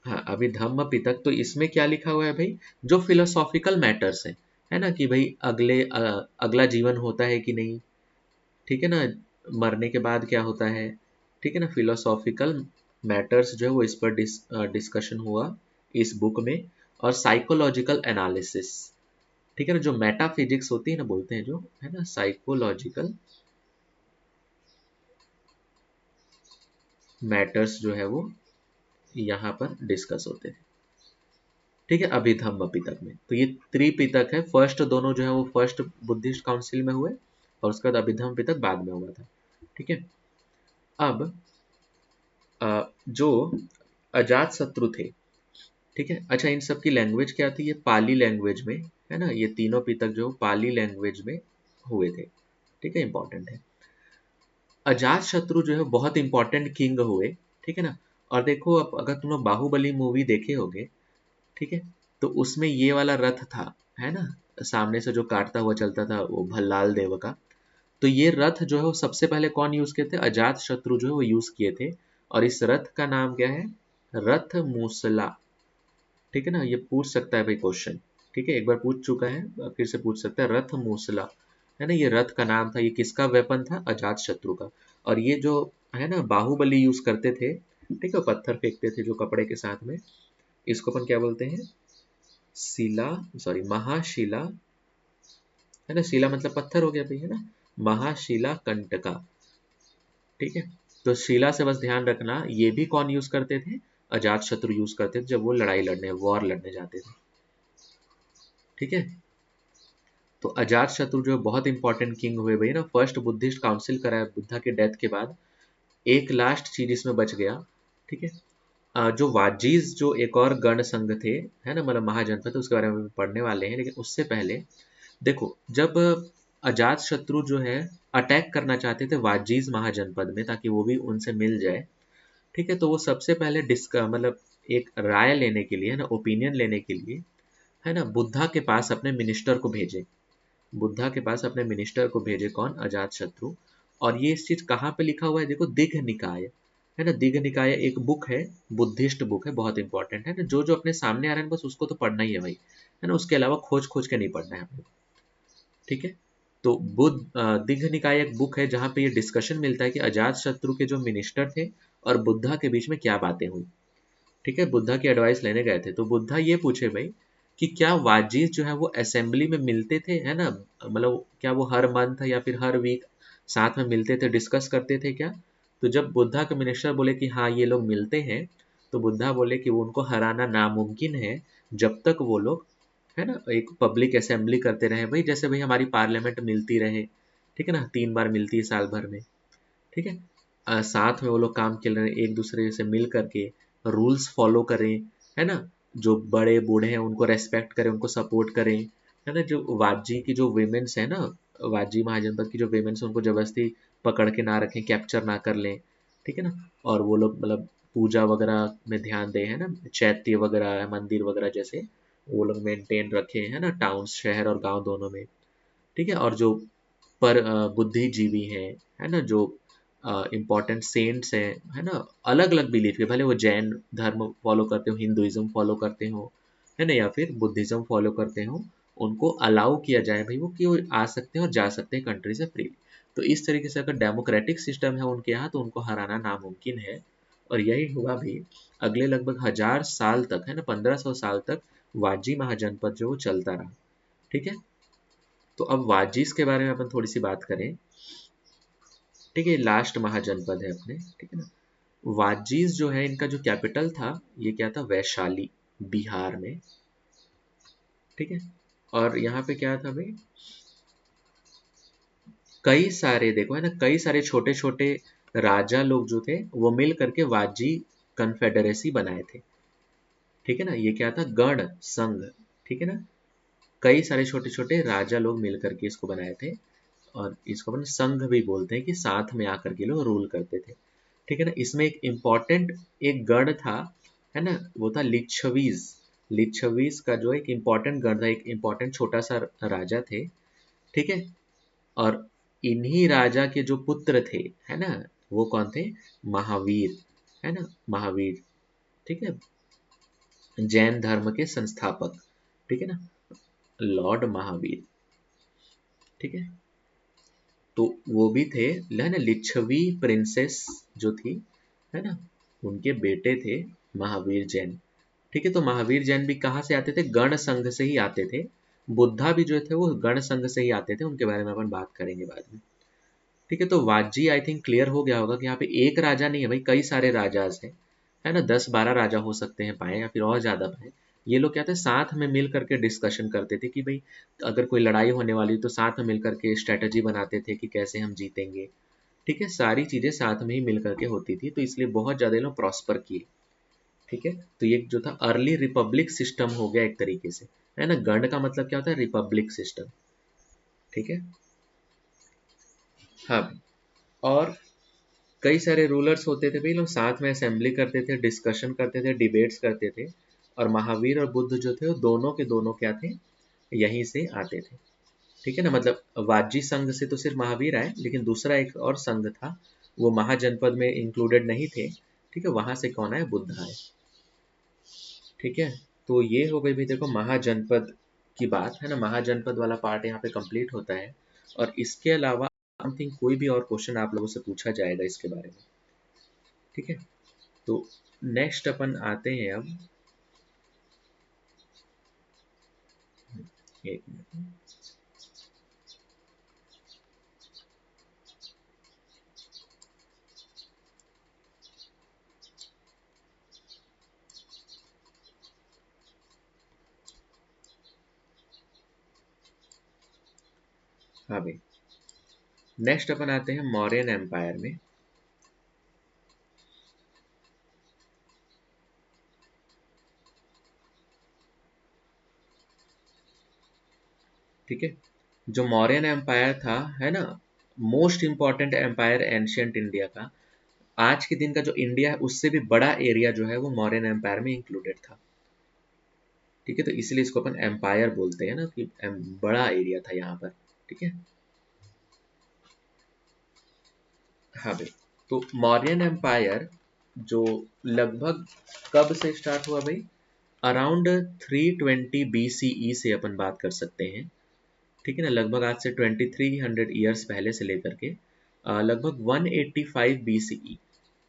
हाँ, अभिधम्म पिटक, तो इसमें क्या लिखा हुआ है भाई, जो फिलोसॉफिकल मैटर्स है ना, कि भाई अगला जीवन होता है कि नहीं, ठीक है ना, मरने के बाद क्या होता है। ठीक है ना, फिलोसॉफिकल मैटर्स जो है वो इस पर डिस्कशन हुआ इस बुक में। और साइकोलॉजिकल एनालिसिस, ठीक है ना, जो मेटाफिजिक्स होती है ना, बोलते हैं जो है ना, साइकोलॉजिकल मैटर्स जो है वो यहाँ पर डिस्कस होते हैं। ठीक है, अभिधम्म पिटक में, तो ये त्रिपिटक है, फर्स्ट दोनों जो है वो फर्स्ट बुद्धिस्ट काउंसिल में हुए, और उसके बाद अभिधम्म पिटक बाद में हुआ था। ठीक है, अब जो अजात शत्रु थे, ठीक है। अच्छा, इन सब की लैंग्वेज क्या थी? ये पाली लैंग्वेज में, है ना, ये तीनों पितक जो पाली लैंग्वेज में हुए थे, ठीक है, इंपॉर्टेंट है। अजात शत्रु जो है बहुत इंपॉर्टेंट किंग हुए, ठीक है ना। और देखो, अब अगर तुम लोग बाहुबली मूवी देखे होगे, ठीक है, तो उसमें ये वाला रथ था, है ना, सामने से जो काटता हुआ चलता था, वो भल्लाल देव का। तो ये रथ जो है वो सबसे पहले कौन यूज किए थे? अजात शत्रु जो है वो यूज किए थे। और इस रथ का नाम क्या है? रथ मूसला, ठीक है ना। ये पूछ सकता है भाई क्वेश्चन, ठीक है, एक बार पूछ चुका है, फिर से पूछ सकता है। रथ मूसला, है ना, ये रथ का नाम था। ये किसका वेपन था? अजात शत्रु का। और ये जो है ना बाहुबली यूज करते थे, ठीक है, पत्थर फेंकते थे जो कपड़े के साथ में, इसको अपन क्या बोलते हैं? शिला, सॉरी, महाशिला, है ना। शिला मतलब पत्थर हो गया भाई, है ना। महाशिला कंटका, ठीक है। तो शिला से बस ध्यान रखना, ये भी कौन यूज करते थे? अजात शत्रु यूज करते थे जब वो लड़ाई लड़ने, वॉर लड़ने जाते थे, ठीक है। तो अजात शत्रु जो बहुत इंपॉर्टेंट किंग हुए भाई ना। फर्स्ट बुद्धिस्ट काउंसिल कराया बुद्धा के डेथ के बाद। एक लास्ट चीज इसमें बच गया, ठीक है। जो वाजीज जो एक और गण संघ थे, है ना, मतलब महाजनपद, उसके बारे में भी पढ़ने वाले हैं, लेकिन उससे पहले देखो, जब अजात शत्रु जो है अटैक करना चाहते थे वाजीज महाजनपद में ताकि वो भी उनसे मिल जाए, ठीक है, तो वो सबसे पहले मतलब एक राय लेने के लिए, है ना, ओपिनियन लेने के लिए, है ना, बुद्धा के पास अपने मिनिस्टर को भेजे। बुद्धा के पास अपने मिनिस्टर को भेजे कौन? अजात शत्रु। और ये इस चीज कहाँ पे लिखा हुआ है? देखो, दिघ निकाय, है ना। दिघ निकाय एक बुक है, बुद्धिस्ट बुक है, बहुत इंपॉर्टेंट है ना। जो जो अपने सामने आ रहा है बस उसको तो पढ़ना ही है भाई, है ना। उसके अलावा खोज खोज के नहीं पढ़ना है अपने को, ठीक है। तो दिघ निकाय एक बुक है जहाँ पे ये डिस्कशन मिलता है कि अजात शत्रु के जो मिनिस्टर थे और बुद्धा के बीच में क्या बातें हुई, ठीक है। बुद्धा की एडवाइस लेने गए थे, तो बुद्धा ये पूछे भाई कि क्या वाजिज जो है वो असेंबली में मिलते थे, है ना, मतलब क्या वो हर मंथ या फिर हर वीक साथ में मिलते थे, डिस्कस करते थे क्या? तो जब बुद्धा के मिनिस्टर बोले कि हाँ ये लोग मिलते हैं, तो बुद्धा बोले कि वो उनको हराना नामुमकिन है जब तक वो लोग, है ना, एक पब्लिक असेंबली करते रहे भाई, जैसे भाई हमारी पार्लियामेंट मिलती रहे, ठीक है ना, 3 बार मिलती है साल भर में, ठीक है। साथ में वो लोग काम कर रहे हैं, एक दूसरे से मिल करके रूल्स फॉलो करें, है ना, जो बड़े बूढ़े हैं उनको रेस्पेक्ट करें, उनको सपोर्ट करें, है ना। जो वाजी की जो वेमेंस है ना, वाजी महाजनपद की जो वेमेंस है, उनको जबरदस्ती पकड़ के ना रखें, कैप्चर ना कर लें, ठीक है ना। और वो लोग मतलब पूजा वगैरह में ध्यान दें, है ना, चैत्य वगैरह मंदिर वगैरह जैसे वो लोग मेंटेन रखें, है ना, टाउन शहर और गांव दोनों में, ठीक है। और जो पर बुद्धिजीवी हैं, है ना, जो इम्पोर्टेंट सेंट्स हैं, है ना, अलग अलग बिलीफ के, भले वो जैन धर्म फॉलो करते हो, हिंदुइज्म फॉलो करते हो, है ना, या फिर बुद्धिज्म फॉलो करते हो, उनको अलाउ किया जाए भाई, वो कि वो आ सकते हैं और जा सकते हैं कंट्री से फ्रीली। तो इस तरीके से अगर डेमोक्रेटिक सिस्टम है उनके यहाँ, तो उनको हराना नामुमकिन है। और यही हुआ भी। अगले लगभग 1000 साल तक, है ना, 1500 साल तक वाजी महाजनपद जो वो चलता रहा, ठीक है। तो अब वाजिस के बारे में अपन थोड़ी सी बात करें, ठीक है। लास्ट महाजनपद है अपने, ठीक है ना। वाजिस जो है इनका जो कैपिटल था, ये क्या था? वैशाली, बिहार में, ठीक है। और यहाँ पे क्या था भाई? कई सारे, देखो, है ना, कई सारे छोटे छोटे राजा लोग जो थे वो मिल करके वाजी कन्फेडरेसी बनाए थे, ठीक है ना। ये क्या था? गण संघ, ठीक है ना। कई सारे छोटे छोटे राजा लोग मिल करके इसको बनाए थे। और इसको अपन संघ भी बोलते हैं कि साथ में आकर के लोग रूल करते थे, ठीक है ना। इसमें एक इम्पॉर्टेंट एक गण था, है ना, वो था लिच्छवीज। लिच्छवीज का जो एक इम्पॉर्टेंट गण था, एक इम्पॉर्टेंट छोटा सा राजा थे, ठीक है। और इन्हीं राजा के जो पुत्र थे, है ना, वो कौन थे? महावीर, है ना, महावीर, ठीक है, जैन धर्म के संस्थापक, ठीक है ना, लॉर्ड महावीर, ठीक है। तो वो भी थे, है ना, लिच्छवी प्रिंसेस जो थी, है ना, उनके बेटे थे महावीर जैन, ठीक है। तो महावीर जैन भी कहाँ से आते थे? गण संघ से ही आते थे। बुद्धा भी जो थे वो गण संघ से ही आते थे, उनके बारे में अपन बात करेंगे बाद में, ठीक है। तो वाजी आई थिंक क्लियर हो गया होगा कि यहाँ पे एक राजा नहीं है भाई, कई सारे राजाज हैं, है ना, 10-12 राजा हो सकते हैं पाए, या फिर और ज्यादा पाए। ये लोग क्या थे? साथ में मिल करके डिस्कशन करते थे कि भाई अगर कोई लड़ाई होने वाली तो साथ में मिल करके स्ट्रेटजी बनाते थे कि कैसे हम जीतेंगे, ठीक है, सारी चीजें साथ में ही मिल करके होती थी, तो इसलिए बहुत ज्यादा लोग प्रॉस्पर किए। ठीक है, तो ये जो था अर्ली रिपब्लिक सिस्टम हो गया एक तरीके से, है ना। गण का मतलब क्या होता है, रिपब्लिक सिस्टम। ठीक है। हाँ, और कई सारे रूलर्स होते थे भाई, लोग साथ में असेंबली करते थे, डिस्कशन करते थे, डिबेट्स करते थे। और महावीर और बुद्ध जो थे वो दोनों के दोनों क्या थे, यहीं से आते थे। ठीक है ना, मतलब वाजी संघ से तो सिर्फ महावीर आए, लेकिन दूसरा एक और संघ था, वो महाजनपद में इंक्लूडेड नहीं थे। ठीक है, वहां से कौन आए, बुद्ध आए। ठीक है, तो ये हो गई भी देखो महाजनपद की बात, है ना। महाजनपद वाला पार्ट यहाँ पे कंप्लीट होता है। और इसके अलावा आई थिंक कोई भी और क्वेश्चन आप लोगों से पूछा जाएगा इसके बारे में। ठीक है, तो नेक्स्ट अपन आते हैं अब, एक मिनट। हाँ भाई, नेक्स्ट अपन आते हैं मौर्यन एम्पायर में। ठीक है, जो मौर्यन एम्पायर था, है ना, most important empire ancient India का। आज के दिन का जो इंडिया है उससे भी बड़ा एरिया जो है वो मौर्यन एम्पायर में इंक्लूडेड था। ठीक है, तो इसलिए इसको अपन एम्पायर बोलते हैं ना, कि बड़ा एरिया था यहाँ पर। ठीक है। हाँ भाई, तो मौर्यन एम्पायर जो लगभग कब से स्टार्ट हुआ भाई, अराउंड 320 BCE से अपन बात कर सकते हैं। ठीक है ना, लगभग आज से 2300 ईयर्स पहले से लेकर के लगभग 185 BCE।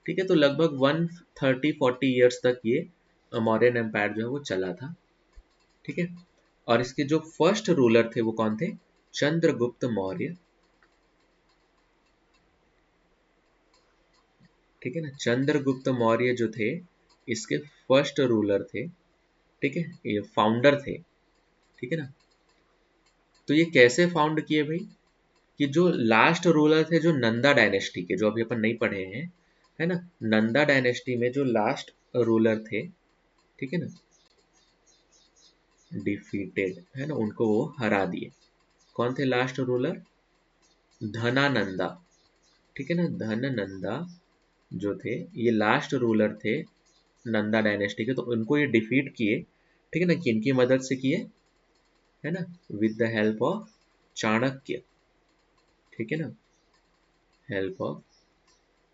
ठीक है, तो लगभग 130-40 ईयर्स तक ये मौर्यन एम्पायर जो है वो चला था। ठीक है, और इसके जो फर्स्ट रूलर थे वो कौन थे, चंद्रगुप्त मौर्य। ठीक है ना, चंद्रगुप्त मौर्य जो थे इसके फर्स्ट रूलर थे। ठीक है, ये फाउंडर थे। ठीक है ना, तो ये कैसे फाउंड किए भाई, कि जो लास्ट रूलर थे जो नंदा डायनेस्टी के, जो अभी अपन नहीं पढ़े हैं, है ना, नंदा डायनेस्टी में जो लास्ट रूलर थे, ठीक है ना, डिफीटेड, है ना, उनको वो हरा दिए। कौन थे लास्ट रूलर, धनानंदा। ठीक है ना, धननंदा जो थे ये लास्ट रूलर थे नंदा डायनेस्टी के, तो उनको ये डिफीट किए। ठीक है ना, किनकी मदद से किए, है ना, with the help of Chanakya. ठीक है ना, हेल्प ऑफ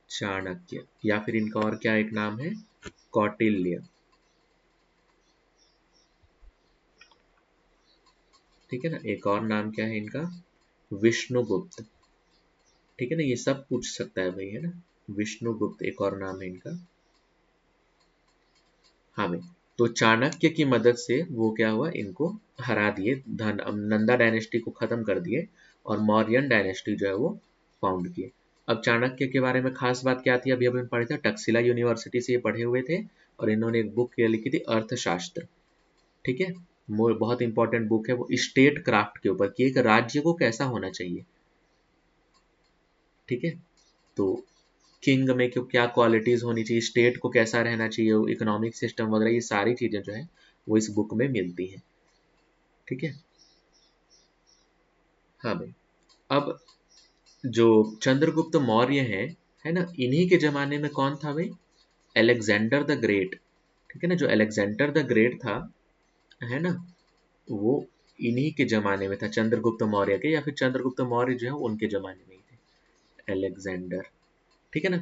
चाणक्य, या फिर इनका और क्या एक नाम है, कौटिल्य। ठीक है ना, एक और नाम क्या है इनका, विष्णुगुप्त। ठीक है ना, ये सब पूछ सकता है भाई, है ना, विष्णुगुप्त एक और नाम है इनका। हाँ भाई, तो चाणक्य की मदद से वो क्या हुआ, इनको हरा दिए, धन नंदा डायनेस्टी को खत्म कर दिए, और मौर्यन डायनेस्टी जो है वो फाउंड किए। अब चाणक्य के बारे में खास बात क्या थी, अभी अभी पढ़े थे, टक्सिला यूनिवर्सिटी से ये पढ़े हुए थे, और इन्होंने एक बुक लिखी थी अर्थशास्त्र। ठीक है, बहुत इंपॉर्टेंट बुक है वो, स्टेट क्राफ्ट के ऊपर, कि एक राज्य को कैसा होना चाहिए। ठीक है, तो किंग में क्यों क्या क्वालिटीज होनी चाहिए, स्टेट को कैसा रहना चाहिए, इकोनॉमिक सिस्टम वगैरह, ये सारी चीजें जो है वो इस बुक में मिलती हैं। ठीक है। हाँ भाई, अब जो चंद्रगुप्त मौर्य है ना, इन्हीं के जमाने में कौन था भाई, अलेक्जेंडर द ग्रेट। ठीक है ना, जो अलेक्जेंडर द ग्रेट था, है ना, वो इन्हीं के जमाने में था, चंद्रगुप्त मौर्य के, या फिर चंद्रगुप्त मौर्य जो है उनके जमाने में ही थे, अलेक्जेंडर। ठीक है ना,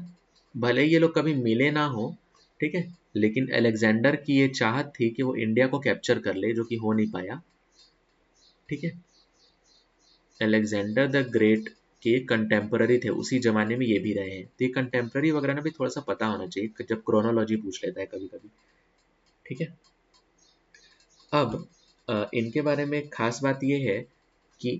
भले ही ये लोग कभी मिले ना हो, ठीक है, लेकिन अलेक्जेंडर की ये चाहत थी कि वो इंडिया को कैप्चर कर ले, जो कि हो नहीं पाया। ठीक है, अलेक्जेंडर द ग्रेट के कंटेम्पररी थे, उसी जमाने में ये भी रहे हैं, तो ये कंटेम्पररी वगैरह ना भी थोड़ा सा पता होना चाहिए, जब क्रोनोलॉजी पूछ लेता है कभी कभी। ठीक है, अब इनके बारे में खास बात ये है कि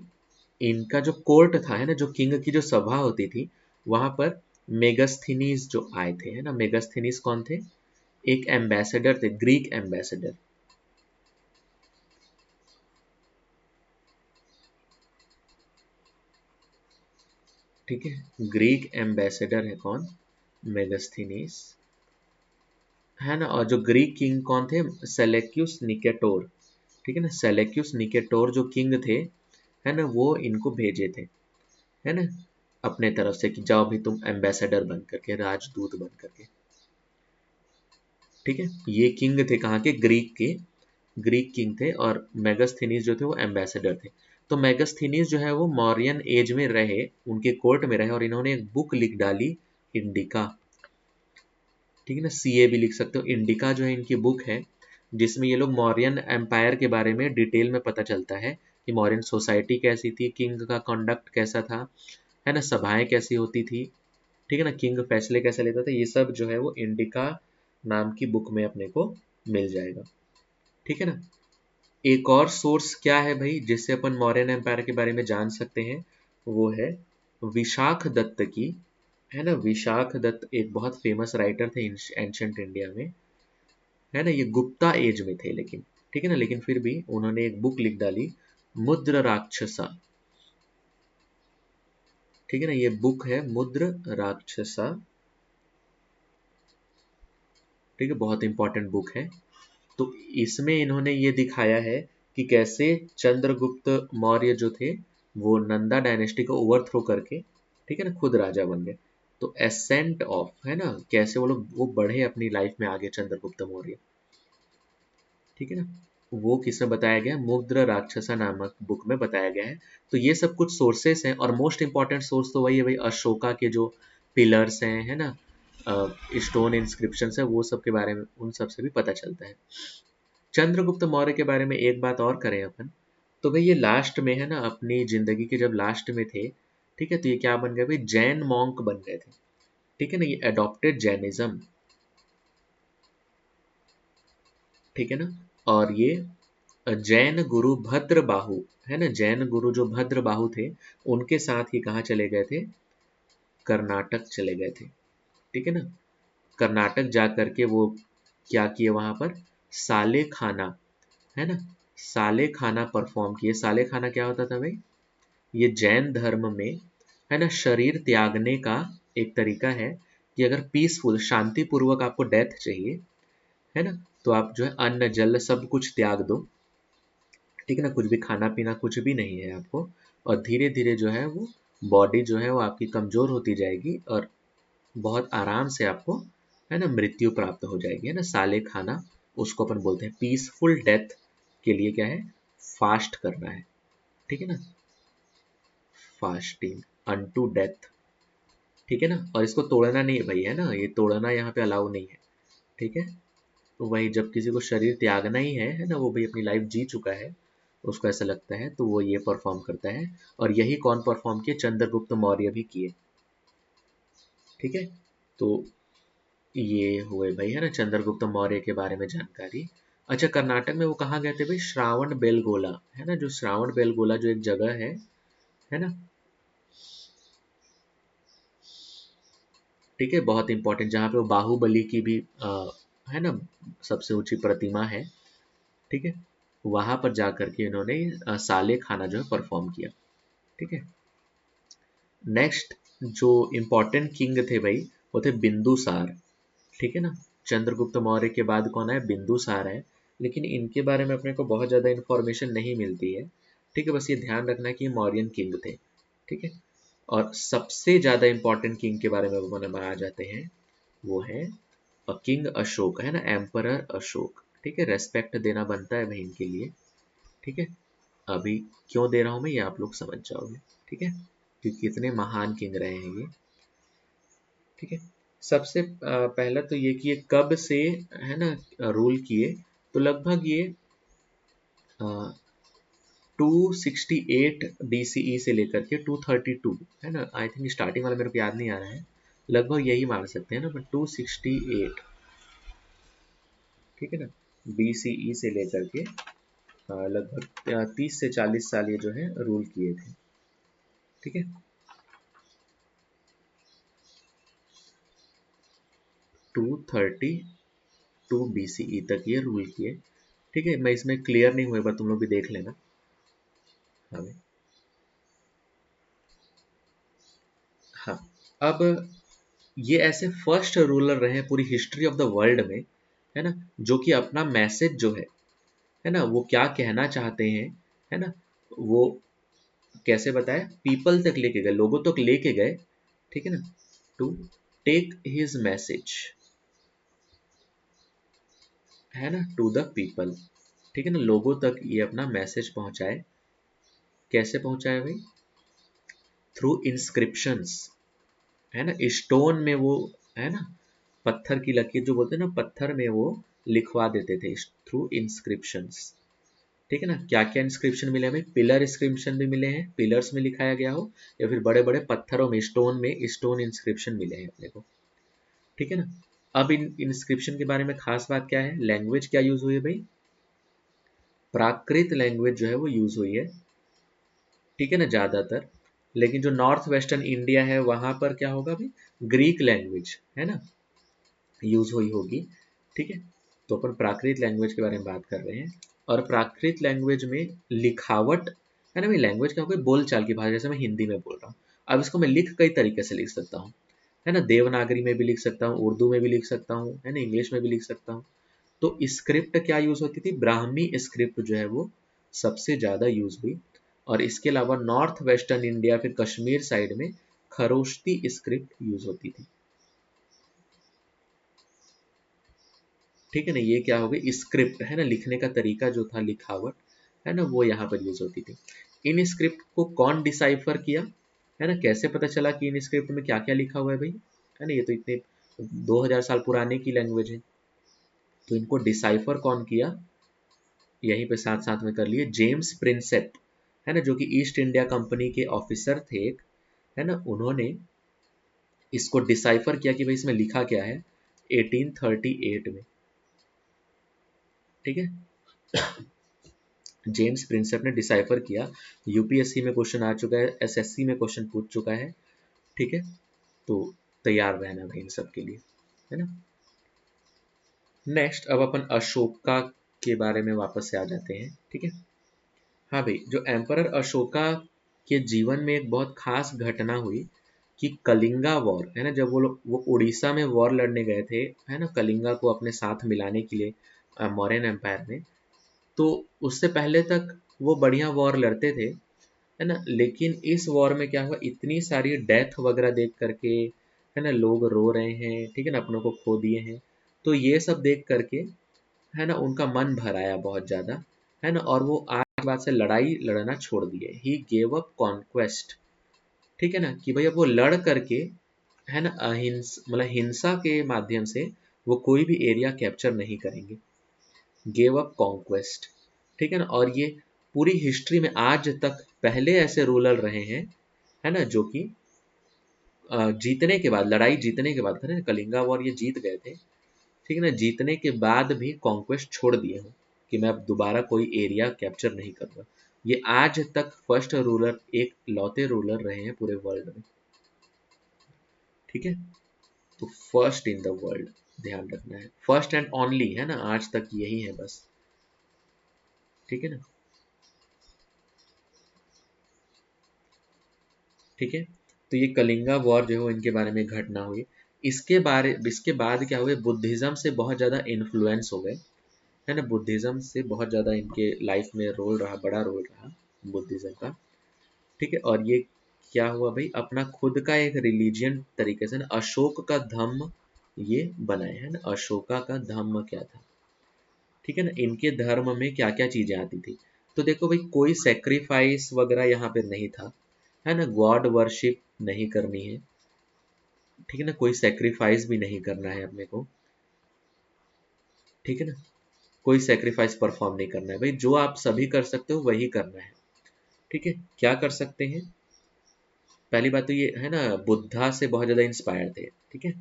इनका जो कोर्ट था, है ना, जो किंग की जो सभा होती थी, वहां पर मेगस्थनीज जो आए थे, है ना, मेगस्थनीज कौन थे, एक एम्बेसडर थे, ग्रीक एम्बेसडर। ठीक है। ग्रीक एम्बेसडर है कौन? मेगस्थनीस, है ना। और जो ग्रीक किंग कौन थे? सेलेक्यूस निकेटोर, ठीक है ना। सेलेक्यूस निकेटोर जो किंग थे, है ना, वो इनको भेजे थे, है ना, अपने तरफ से कि जाओ भी तुम एम्बेसडर बन करके, राजदूत बन करके। ठीक है, ये किंग थे कहाँ के? ग्रीक के, ग्रीक किंग थे। और मेगस्थनीस जो थे वो एम्बेसडर थे। तो मेगस्थनीस जो है वो मौर्यन एज में रहे, उनके कोर्ट में रहे, और इन्होंने एक बुक लिख डाली, इंडिका। ठीक है ना, सीए भी लिख सकते हो। इंडिका जो है इनकी बुक है, जिसमें ये लोग मौर्यन एम्पायर के बारे में डिटेल में पता चलता है कि मौर्यन सोसाइटी कैसी थी, किंग का कंडक्ट कैसा था, है ना, सभाएं कैसी होती थी, ठीक है ना, किंग फैसले कैसे लेता था, ये सब जो है वो इंडिका नाम की बुक में अपने को मिल जाएगा। ठीक है ना। एक और सोर्स क्या है भाई, जिससे अपन मौर्यन एम्पायर के बारे में जान सकते हैं? वो है विशाख दत्त की, है ना। विशाख दत्त एक बहुत फेमस राइटर थे एंशंट इंडिया में, है ना। ये गुप्ता एज में थे लेकिन, ठीक है ना, लेकिन फिर भी उन्होंने एक बुक लिख डाली, मुद्र राक्षसा। ठीक है ना, ये बुक है मुद्र राक्षसा। ठीक है, बहुत इंपॉर्टेंट बुक है। तो इसमें इन्होंने ये दिखाया है कि कैसे चंद्रगुप्त मौर्य जो थे वो नंदा डायनेस्टी को ओवरथ्रो करके, ठीक है ना, खुद राजा बन गए। तो एसेंट ऑफ, है ना, कैसे वो लोग वो बढ़े अपनी लाइफ में आगे, चंद्रगुप्त मौर्य। ठीक है ना, वो किसमें बताया गया है? मुद्र राक्षसा नामक बुक में बताया गया है। तो ये सब कुछ सोर्सेस हैं, और मोस्ट इंपॉर्टेंट सोर्स तो वही है भाई, अशोका के जो पिलर्स हैं, है ना, स्टोन इंस्क्रिप्शन है, वो सब के बारे में उन सब से भी पता चलता है। चंद्रगुप्त मौर्य के बारे में एक बात और करें अपन, तो भाई ये लास्ट में, है ना, अपनी जिंदगी के जब लास्ट में थे, ठीक है, तो ये क्या बन गए भाई? जैन मॉन्क बन गए थे। ठीक है ना, ये अडॉप्टेड जैनिज्म। ठीक है ना। और ये जैन गुरु भद्र बाहु, है ना, जैन गुरु जो भद्र बाहु थे, उनके साथ ही कहाँ चले गए थे? कर्नाटक चले गए थे। ठीक है ना। कर्नाटक जा करके वो क्या किए वहां पर? साले खाना, है ना, साले खाना परफॉर्म किए। साले खाना क्या होता था भाई? ये जैन धर्म में, है ना, शरीर त्यागने का एक तरीका है कि अगर पीसफुल, शांति पूर्वक आपको डेथ चाहिए, है ना, तो आप जो है अन्न जल सब कुछ त्याग दो। ठीक है ना, कुछ भी खाना पीना कुछ भी नहीं है आपको, और धीरे धीरे जो है वो बॉडी जो है वो आपकी कमजोर होती जाएगी, और बहुत आराम से आपको, है ना, मृत्यु प्राप्त हो जाएगी, है ना। साले खाना उसको अपन बोलते हैं। पीसफुल डेथ के लिए क्या है? फास्ट करना है। ठीक है ना, फास्टिंग अनटू डेथ। ठीक है ना, और इसको तोड़ना नहीं है भाई, है ना, ये तोड़ना यहाँ पे अलाउ नहीं है। ठीक है। तो वही जब किसी को शरीर त्यागना ही है ना, वो भाई अपनी लाइफ जी चुका है, उसको ऐसा लगता है, तो वो ये परफॉर्म करता है। और यही कौन परफॉर्म किए? चंद्रगुप्त मौर्य भी किए। ठीक है। तो ये हुए भाई, है ना, चंद्रगुप्त मौर्य के बारे में जानकारी। अच्छा, कर्नाटक में वो कहाँ गए थे भाई? श्रावण बेलगोला, है ना, जो श्रावण बेलगोला जो एक जगह है ना। ठीक है, बहुत इंपॉर्टेंट, जहाँ पे वो बाहुबली की भी है ना, सबसे ऊंची प्रतिमा है। ठीक है, वहां पर जा करके इन्होंने साले खाना जो है परफॉर्म किया। ठीक है। नेक्स्ट जो इम्पोर्टेंट किंग थे भाई, वो थे बिंदुसार। ठीक है ना, चंद्रगुप्त मौर्य के बाद कौन है? बिंदुसार है। लेकिन इनके बारे में अपने को बहुत ज़्यादा इन्फॉर्मेशन नहीं मिलती है। ठीक है, बस ये ध्यान रखना कि मौर्यन किंग थे। ठीक है। और सबसे ज़्यादा इम्पोर्टेंट किंग के बारे में अपन आ जाते हैं, वो है किंग अशोक, है ना, एम्परर अशोक। ठीक है, रेस्पेक्ट देना बनता है भाई इनके लिए। ठीक है। अभी क्यों दे रहा हूँ मैं, ये आप लोग समझ जाओगे। ठीक है, कि कितने महान किंग रहे हैं ये। ठीक है। सबसे पहला तो ये कि ये कब से, है ना, रूल किए, तो लगभग ये 268 BCE से लेकर के 232, है ना, आई थिंक स्टार्टिंग वाला मेरे को याद नहीं आ रहा है, लगभग यही मान सकते हैं ना, बट 268, ठीक है ना, BCE से लेकर के लगभग 30 से 40 साल ये जो है रूल किए थे। ठीक है, 232 BCE तक ये रूल किए। ठीक है, मैं इसमें क्लियर नहीं हुए, बस तुम लोग भी देख लेना। हाँ भाई। अब ये ऐसे फर्स्ट रूलर रहे हैं पूरी हिस्ट्री ऑफ द वर्ल्ड में, है ना, जो कि अपना मैसेज जो है ना, वो क्या कहना चाहते हैं, है ना, वो कैसे बताए, पीपल तक लेके गए, लोगों तक लेके गए, ठीक है ना, टू टेक हिज मैसेज, है ना, टू द पीपल, ठीक है ना, लोगों तक ये अपना मैसेज पहुंचाए। कैसे पहुंचाए भाई? थ्रू इंस्क्रिप्शंस, है ना, स्टोन में वो, है ना, पत्थर की लकीर जो बोलते हैं ना, पत्थर में वो लिखवा देते थे थ्रू इंस्क्रिप्शंस, ठीक है ना। क्या क्या इंस्क्रिप्शन मिले हमें? पिलर इंस्क्रिप्शन भी मिले हैं, पिलर्स में लिखाया गया हो, या फिर बड़े बड़े पत्थरों में स्टोन इंस्क्रिप्शन मिले हैं अपने को, ठीक है ना। अब इन इंस्क्रिप्शन के बारे में खास बात क्या है, लैंग्वेज क्या यूज हुई है भाई? प्राकृत लैंग्वेज जो है वो यूज हुई है, ठीक है ना, ज्यादातर। लेकिन जो नॉर्थ वेस्टर्न इंडिया है वहां पर क्या होगा भाई? ग्रीक लैंग्वेज, है ना, यूज हुई होगी, ठीक है। तो अपन प्राकृत लैंग्वेज के बारे में बात कर रहे हैं। और प्राकृत लैंग्वेज में लिखावट, है ना भाई, लैंग्वेज क्या होगी? बोलचाल की भाषा, जैसे मैं हिंदी में बोल रहा हूँ, अब इसको मैं लिख कई तरीके से लिख सकता हूँ, है ना, देवनागरी में भी लिख सकता हूँ, उर्दू में भी लिख सकता हूँ, है ना, इंग्लिश में भी लिख सकता हूँ। तो स्क्रिप्ट क्या यूज होती थी? ब्राह्मी स्क्रिप्ट जो है वो सबसे ज्यादा यूज हुई। और इसके अलावा नॉर्थ वेस्टर्न इंडिया फिर कश्मीर साइड में खरोष्टी स्क्रिप्ट यूज होती थी, ठीक है ना। ये क्या हो गई? स्क्रिप्ट, है ना, लिखने का तरीका जो था, लिखावट, है ना, वो यहाँ पर यूज होती थी। इन स्क्रिप्ट को कौन डिसाइफर किया, है ना, कैसे पता चला कि इन स्क्रिप्ट में क्या क्या लिखा हुआ है भाई, है ना, ये तो इतने 2000 साल पुराने की लैंग्वेज है। तो इनको डिसाइफर कौन किया, यहीं पे साथ साथ में कर लिए, जेम्स प्रिंसेप, है ना, जो कि ईस्ट इंडिया कंपनी के ऑफिसर थे एक, है ना, उन्होंने इसको डिसाइफर किया कि भाई इसमें लिखा क्या है 1838 में, ठीक है। जेम्स प्रिंसेप ने डिसाइफर किया। यूपीएससी में क्वेश्चन आ चुका है, एसएससी में क्वेश्चन पूछ चुका है, ठीक है। तो तैयार रहना भाई इन सब के लिए, है ना। नेक्स्ट अब अपन अशोका के बारे में वापस से आ जाते हैं, ठीक है। हाँ भाई, जो एम्परर अशोका के जीवन में एक बहुत खास घटना हुई कि कलिंगा वॉर, है ना, जब वो उड़ीसा में वॉर लड़ने गए थे, है ना, कलिंगा को अपने साथ मिलाने के लिए मौर्यन एम्पायर में। तो उससे पहले तक वो बढ़िया वॉर लड़ते थे, है ना, लेकिन इस वॉर में क्या हुआ, इतनी सारी डेथ वगैरह देख करके, है ना, लोग रो रहे हैं, ठीक है ना, अपनों को खो दिए हैं। तो ये सब देख करके, है ना, उनका मन भर आया बहुत ज्यादा, है ना, और वो आज के बाद से लड़ाई लड़ना छोड़ दिए। ही गेव अप कॉन्क्वेस्ट, ठीक है ना, कि भाई अब वो लड़ करके, है ना, मतलब हिंसा के माध्यम से वो कोई भी एरिया कैप्चर नहीं करेंगे। गेव अप कॉन्क्वेस्ट, ठीक है ना। और ये पूरी हिस्ट्री में आज तक पहले ऐसे रूलर रहे हैं, है ना, जो कि जीतने के बाद, लड़ाई जीतने के बाद, है ना, कलिंगा वॉर ये जीत गए थे, ठीक है ना, जीतने के बाद भी कॉन्क्वेस्ट छोड़ दिए हो कि मैं अब दोबारा कोई एरिया कैप्चर नहीं करूंगा। ये आज तक फर्स्ट रूलर, एक लौते रूलर रहे हैं पूरे वर्ल्ड में, ठीक है। तो फर्स्ट इन द वर्ल्ड, ध्यान रखना है, फर्स्ट एंड ओनली, है ना, आज तक यही है बस, ठीक है ना, ठीक है। तो ये कलिंगा वॉर जो है इनके बारे में घटना हुई। इसके बाद क्या हुए, बुद्धिज्म से बहुत ज़्यादा इन्फ्लुएंस हो गए, है ना, बुद्धिज्म से बहुत ज़्यादा इनके लाइफ में रोल रहा, बड़ा रोल रहा बुद्धिज्म का, ठीक है। और ये क्या हुआ भाई, अपना खुद का एक रिलीजियन तरीके से ना, अशोक का धम्म ये बनाए, है ना, अशोका का धम्म क्या था, ठीक है ना। इनके धर्म में क्या क्या चीजें आती थी, तो देखो भाई, कोई सेक्रीफाइस वगैरह यहाँ पे नहीं था, है ना, गॉड वर्शिप नहीं करनी है, ठीक है ना, कोई सेक्रीफाइस भी नहीं करना है अपने को, ठीक है ना, कोई सेक्रीफाइस परफॉर्म नहीं करना है भाई, जो आप सभी कर सकते हो वही करना है, ठीक है। क्या कर सकते हैं? पहली बात तो ये है ना, बुद्धा से बहुत ज्यादा इंस्पायर थे, ठीक है।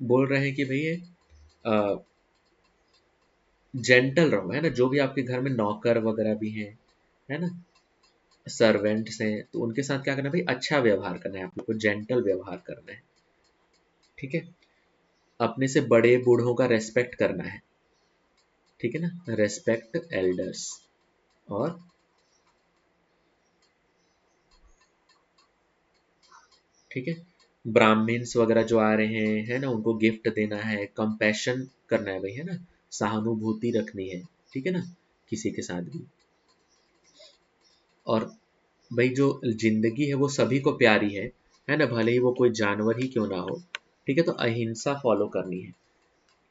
बोल रहे हैं कि भाई जेंटल रहो, है ना, जो भी आपके घर में नौकर वगैरह भी हैं, है ना, सर्वेंट्स हैं, तो उनके साथ क्या करना है भाई, अच्छा व्यवहार करना है, आप लोग को जेंटल व्यवहार करना है, ठीक है। अपने से बड़े बूढ़ों का रेस्पेक्ट करना है, ठीक है ना, रेस्पेक्ट एल्डर्स। और ठीक है। ब्राह्मण्स वगैरह जो आ रहे हैं, है ना, उनको गिफ्ट देना है, कंपैशन करना है भाई, है ना, सहानुभूति रखनी है, ठीक है ना, किसी के साथ भी। और भाई जो जिंदगी है वो सभी को प्यारी है ना, भले ही वो कोई जानवर ही क्यों ना हो, ठीक है। तो अहिंसा फॉलो करनी है,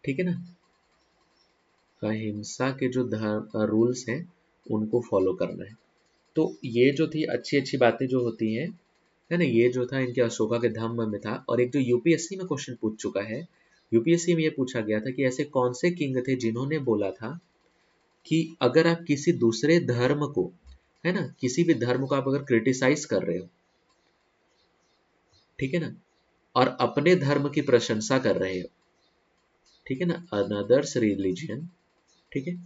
ठीक है ना, अहिंसा के जो धर्म रूल्स हैं उनको फॉलो करना है। तो ये जो थी अच्छी अच्छी बातें जो होती हैं, है ना, ये जो था इनके अशोका के धम्म में था। और एक जो यूपीएससी में क्वेश्चन पूछ चुका है, यूपीएससी में ये पूछा गया था कि ऐसे कौन से किंग थे जिन्होंने बोला था कि अगर आप किसी दूसरे धर्म को, है ना, किसी भी धर्म को आप अगर क्रिटिसाइज कर रहे हो, ठीक है ना, और अपने धर्म की प्रशंसा कर रहे हो, ठीक है ना, अनदर्स रिलीजन, ठीक है,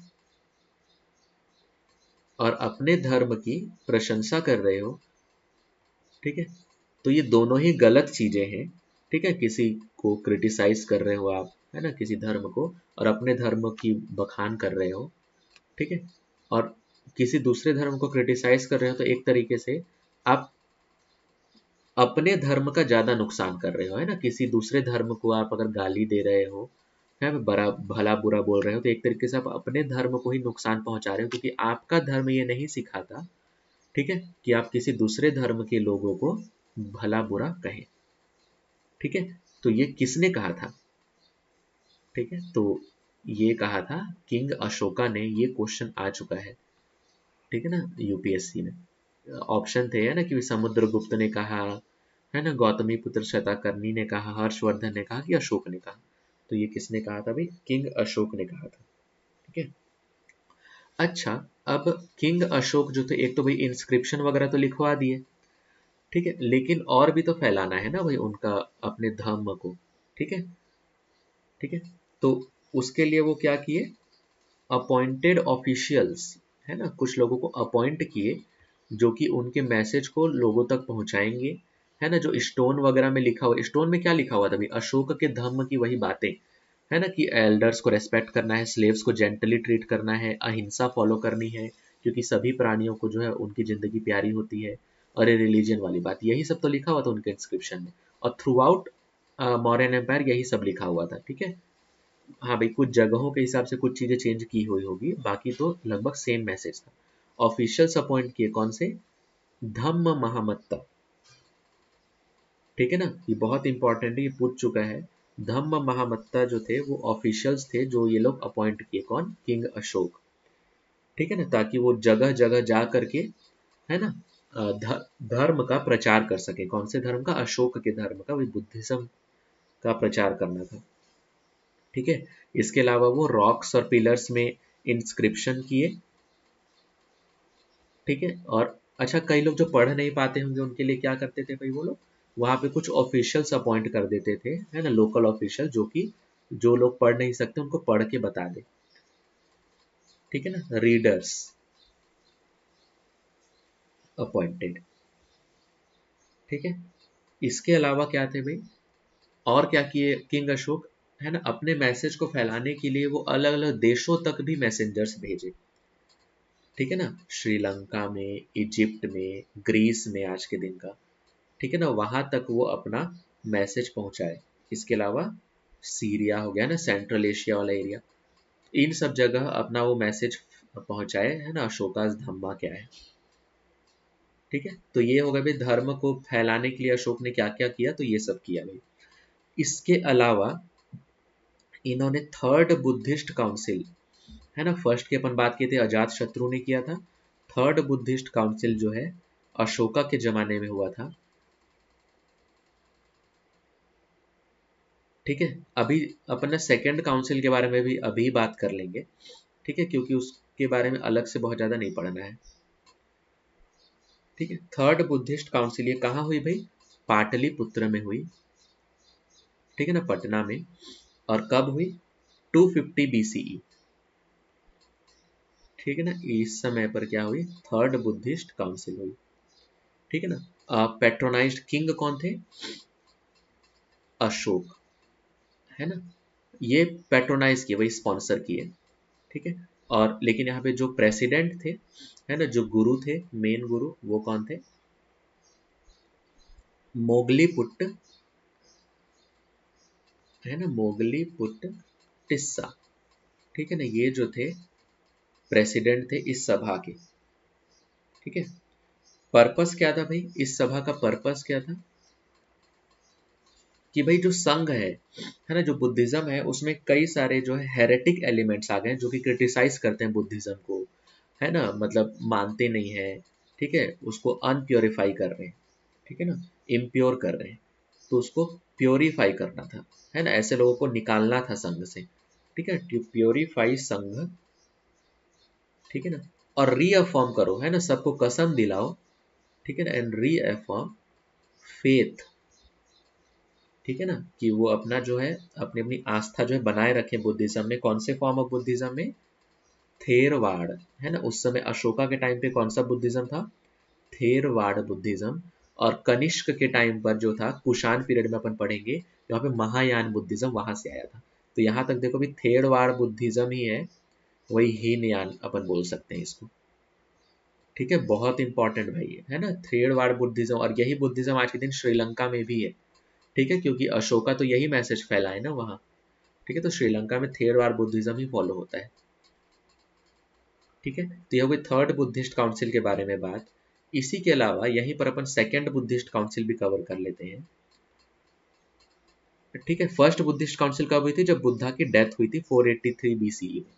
और अपने धर्म की प्रशंसा कर रहे हो, ठीक है, तो ये दोनों ही गलत चीजें हैं, ठीक है। किसी को क्रिटिसाइज कर रहे हो आप, है ना, किसी धर्म को, और अपने धर्म की बखान कर रहे हो, ठीक है। और किसी दूसरे धर्म को क्रिटिसाइज कर रहे हो तो एक तरीके से आप अपने धर्म का ज्यादा नुकसान कर रहे हो, है ना। किसी दूसरे धर्म को आप अगर गाली दे रहे हो, है बड़ा भला बुरा बोल रहे हो, तो एक तरीके से आप अपने धर्म को ही नुकसान पहुंचा रहे हो, क्योंकि आपका धर्म ये नहीं सिखाता, ठीक है, कि आप किसी दूसरे धर्म के लोगों को भला बुरा कहें, ठीक है। तो ये किसने कहा था, ठीक है, तो ये कहा था किंग अशोका ने। ये क्वेश्चन आ चुका है, ठीक है ना, यूपीएससी में। ऑप्शन थे, है ना, कि समुद्रगुप्त ने कहा, है ना, गौतमी पुत्र शताकर्णी ने कहा, हर्षवर्धन ने कहा, कि अशोक ने कहा। तो ये किसने कहा था भाई, किंग अशोक ने कहा था, ठीक है। अच्छा, अब किंग अशोक जो थे, एक तो भाई इंस्क्रिप्शन वगैरह तो लिखवा दिए, ठीक है, लेकिन और भी तो फैलाना है ना भाई उनका, अपने धर्म को, ठीक है, ठीक है। तो उसके लिए वो क्या किए, अपॉइंटेड ऑफिशियल्स, है ना, कुछ लोगों को अपॉइंट किए जो कि उनके मैसेज को लोगों तक पहुंचाएंगे, है ना। जो स्टोन वगैरह में लिखा हुआ, स्टोन में क्या लिखा हुआ था भाई, अशोक के धम्म की वही बातें, है ना, कि एल्डर्स को रेस्पेक्ट करना है, स्लेव्स को जेंटली ट्रीट करना है, अहिंसा फॉलो करनी है, क्योंकि सभी प्राणियों को जो है उनकी जिंदगी प्यारी होती है, और ये रिलीजन वाली बात, यही सब तो लिखा हुआ था उनके इंस्क्रिप्शन में। और थ्रू आउट मौर्यन एम्पायर यही सब लिखा हुआ था, ठीक है। हाँ भाई, कुछ जगहों के हिसाब से कुछ चीजें चेंज की हुई होगी, बाकी तो लगभग सेम मैसेज था। ऑफिशियल्स अपॉइंट किए कौन से, धम्म महामत्ता, ठीक है ना, ये बहुत इंपॉर्टेंट है, ये पूछ चुका है। धम्म महामत्ता जो थे वो ऑफिशियल्स थे जो ये लोग अपॉइंट किए, कौन, किंग अशोक, ठीक है ना, ताकि वो जगह जगह जा करके, है ना, धर्म का प्रचार कर सके। कौन से धर्म का, अशोक के धर्म का, वही बुद्धिज्म का प्रचार करना था, ठीक है। इसके अलावा वो रॉक्स और पिलर्स में इंस्क्रिप्शन किए, ठीक है। और अच्छा, कई लोग जो पढ़ नहीं पाते होंगे उनके लिए क्या करते थे भाई, वो लोग वहां पे कुछ ऑफिशियल्स अपॉइंट कर देते थे, है ना, लोकल ऑफिशियल, जो कि जो लोग पढ़ नहीं सकते उनको पढ़ के बता दे, ठीक है ना, रीडर्स अपॉइंटेड, ठीक है। इसके अलावा क्या थे भाई, और क्या किए किंग अशोक, है ना, अपने मैसेज को फैलाने के लिए वो अलग अलग देशों तक भी मैसेंजर्स भेजे, ठीक है ना, श्रीलंका में, इजिप्ट में, ग्रीस में आज के दिन का, ठीक है ना, वहां तक वो अपना मैसेज पहुंचाए। इसके अलावा सीरिया हो गया ना, सेंट्रल एशिया वाला एरिया, इन सब जगह अपना वो मैसेज पहुंचाए, है ना, अशोका धम्मा क्या है, ठीक है। तो ये होगा भाई, धर्म को फैलाने के लिए अशोक ने क्या क्या किया, तो ये सब किया भाई। इसके अलावा इन्होंने थर्ड बुद्धिस्ट काउंसिल, है ना, फर्स्ट की अपन बात की थी अजात शत्रु ने किया था, थर्ड बुद्धिस्ट काउंसिल जो है अशोका के जमाने में हुआ था, ठीक है। अभी अपन सेकेंड काउंसिल के बारे में भी अभी बात कर लेंगे, ठीक है, क्योंकि उसके बारे में अलग से बहुत ज्यादा नहीं पढ़ना है, ठीक है। थर्ड बुद्धिस्ट काउंसिल ये कहाँ हुई भाई, पाटलिपुत्र में हुई, ठीक है ना, पटना में। और कब हुई, 250 बीसीई, ठीक है ना, इस समय पर क्या हुई, थर्ड बुद्धिस्ट काउंसिल हुई, ठीक है ना। पेट्रोनाइज्ड किंग कौन थे, अशोक, है ना, ये पेट्रोनाइज किए, वही स्पॉन्सर किए, ठीक है। और लेकिन यहाँ पे जो प्रेसिडेंट थे, है ना, जो गुरु थे, मेन गुरु, वो कौन थे, मोगलीपुट्ट, है ना, मोगलीपुट्ट टिस्सा, ठीक है ना, ये जो थे प्रेसिडेंट थे इस सभा के। ठीक है, पर्पस क्या था भाई, इस सभा का पर्पस क्या था कि भाई जो संघ है ना, जो बुद्धिज्म है उसमें कई सारे जो है हेरेटिक एलिमेंट्स आ गए हैं जो कि क्रिटिसाइज करते हैं बुद्धिज्म को, है ना, मतलब मानते नहीं है, ठीक है, उसको अनप्योरीफाई कर रहे हैं, ठीक है ना, इम्प्योर कर रहे हैं, तो उसको प्योरीफाई करना था, है ना, ऐसे लोगों को निकालना था संघ से, ठीक है, टू प्योरीफाई संघ, ठीक है ना, और रीअफर्म करो, है ना, सबको कसम दिलाओ, ठीक है ना, एंड रीअफर्म फेथ, ठीक है ना, कि वो अपना जो है अपनी अपनी आस्था जो है बनाए रखे बुद्धिज्म में। कौन से फॉर्म ऑफ बुद्धिज्म में, थेरवाड़, है ना, उस समय अशोका के टाइम पे कौन सा बुद्धिज्म था, थेरवाड़ बुद्धिज्म। और कनिष्क के टाइम पर जो था, कुषाण पीरियड में अपन पढ़ेंगे, यहाँ पे महायान बुद्धिज्म वहां से आया था। तो यहाँ तक देखो भी थेरवाड़ बुद्धिज्म ही है, वही हीनयान अपन बोल सकते हैं इसको, ठीक है, बहुत इंपॉर्टेंट भाई है ना, थेरवाड़ बुद्धिज्म। और यही बुद्धिज्म आज के दिन श्रीलंका में भी है, ठीक है, क्योंकि अशोका तो यही मैसेज फैलाए ना वहाँ, ठीक है, तो श्रीलंका में थेरवाद बुद्धिज्म ही फॉलो होता है, ठीक है। तो यह हुई थर्ड बुद्धिस्ट काउंसिल के बारे में बात। इसी के अलावा यहीं पर अपन सेकंड बुद्धिस्ट काउंसिल भी कवर कर लेते हैं, ठीक है। फर्स्ट बुद्धिस्ट काउंसिल कब हुई थी, जब बुद्धा की डेथ हुई थी 483 बीसीई में,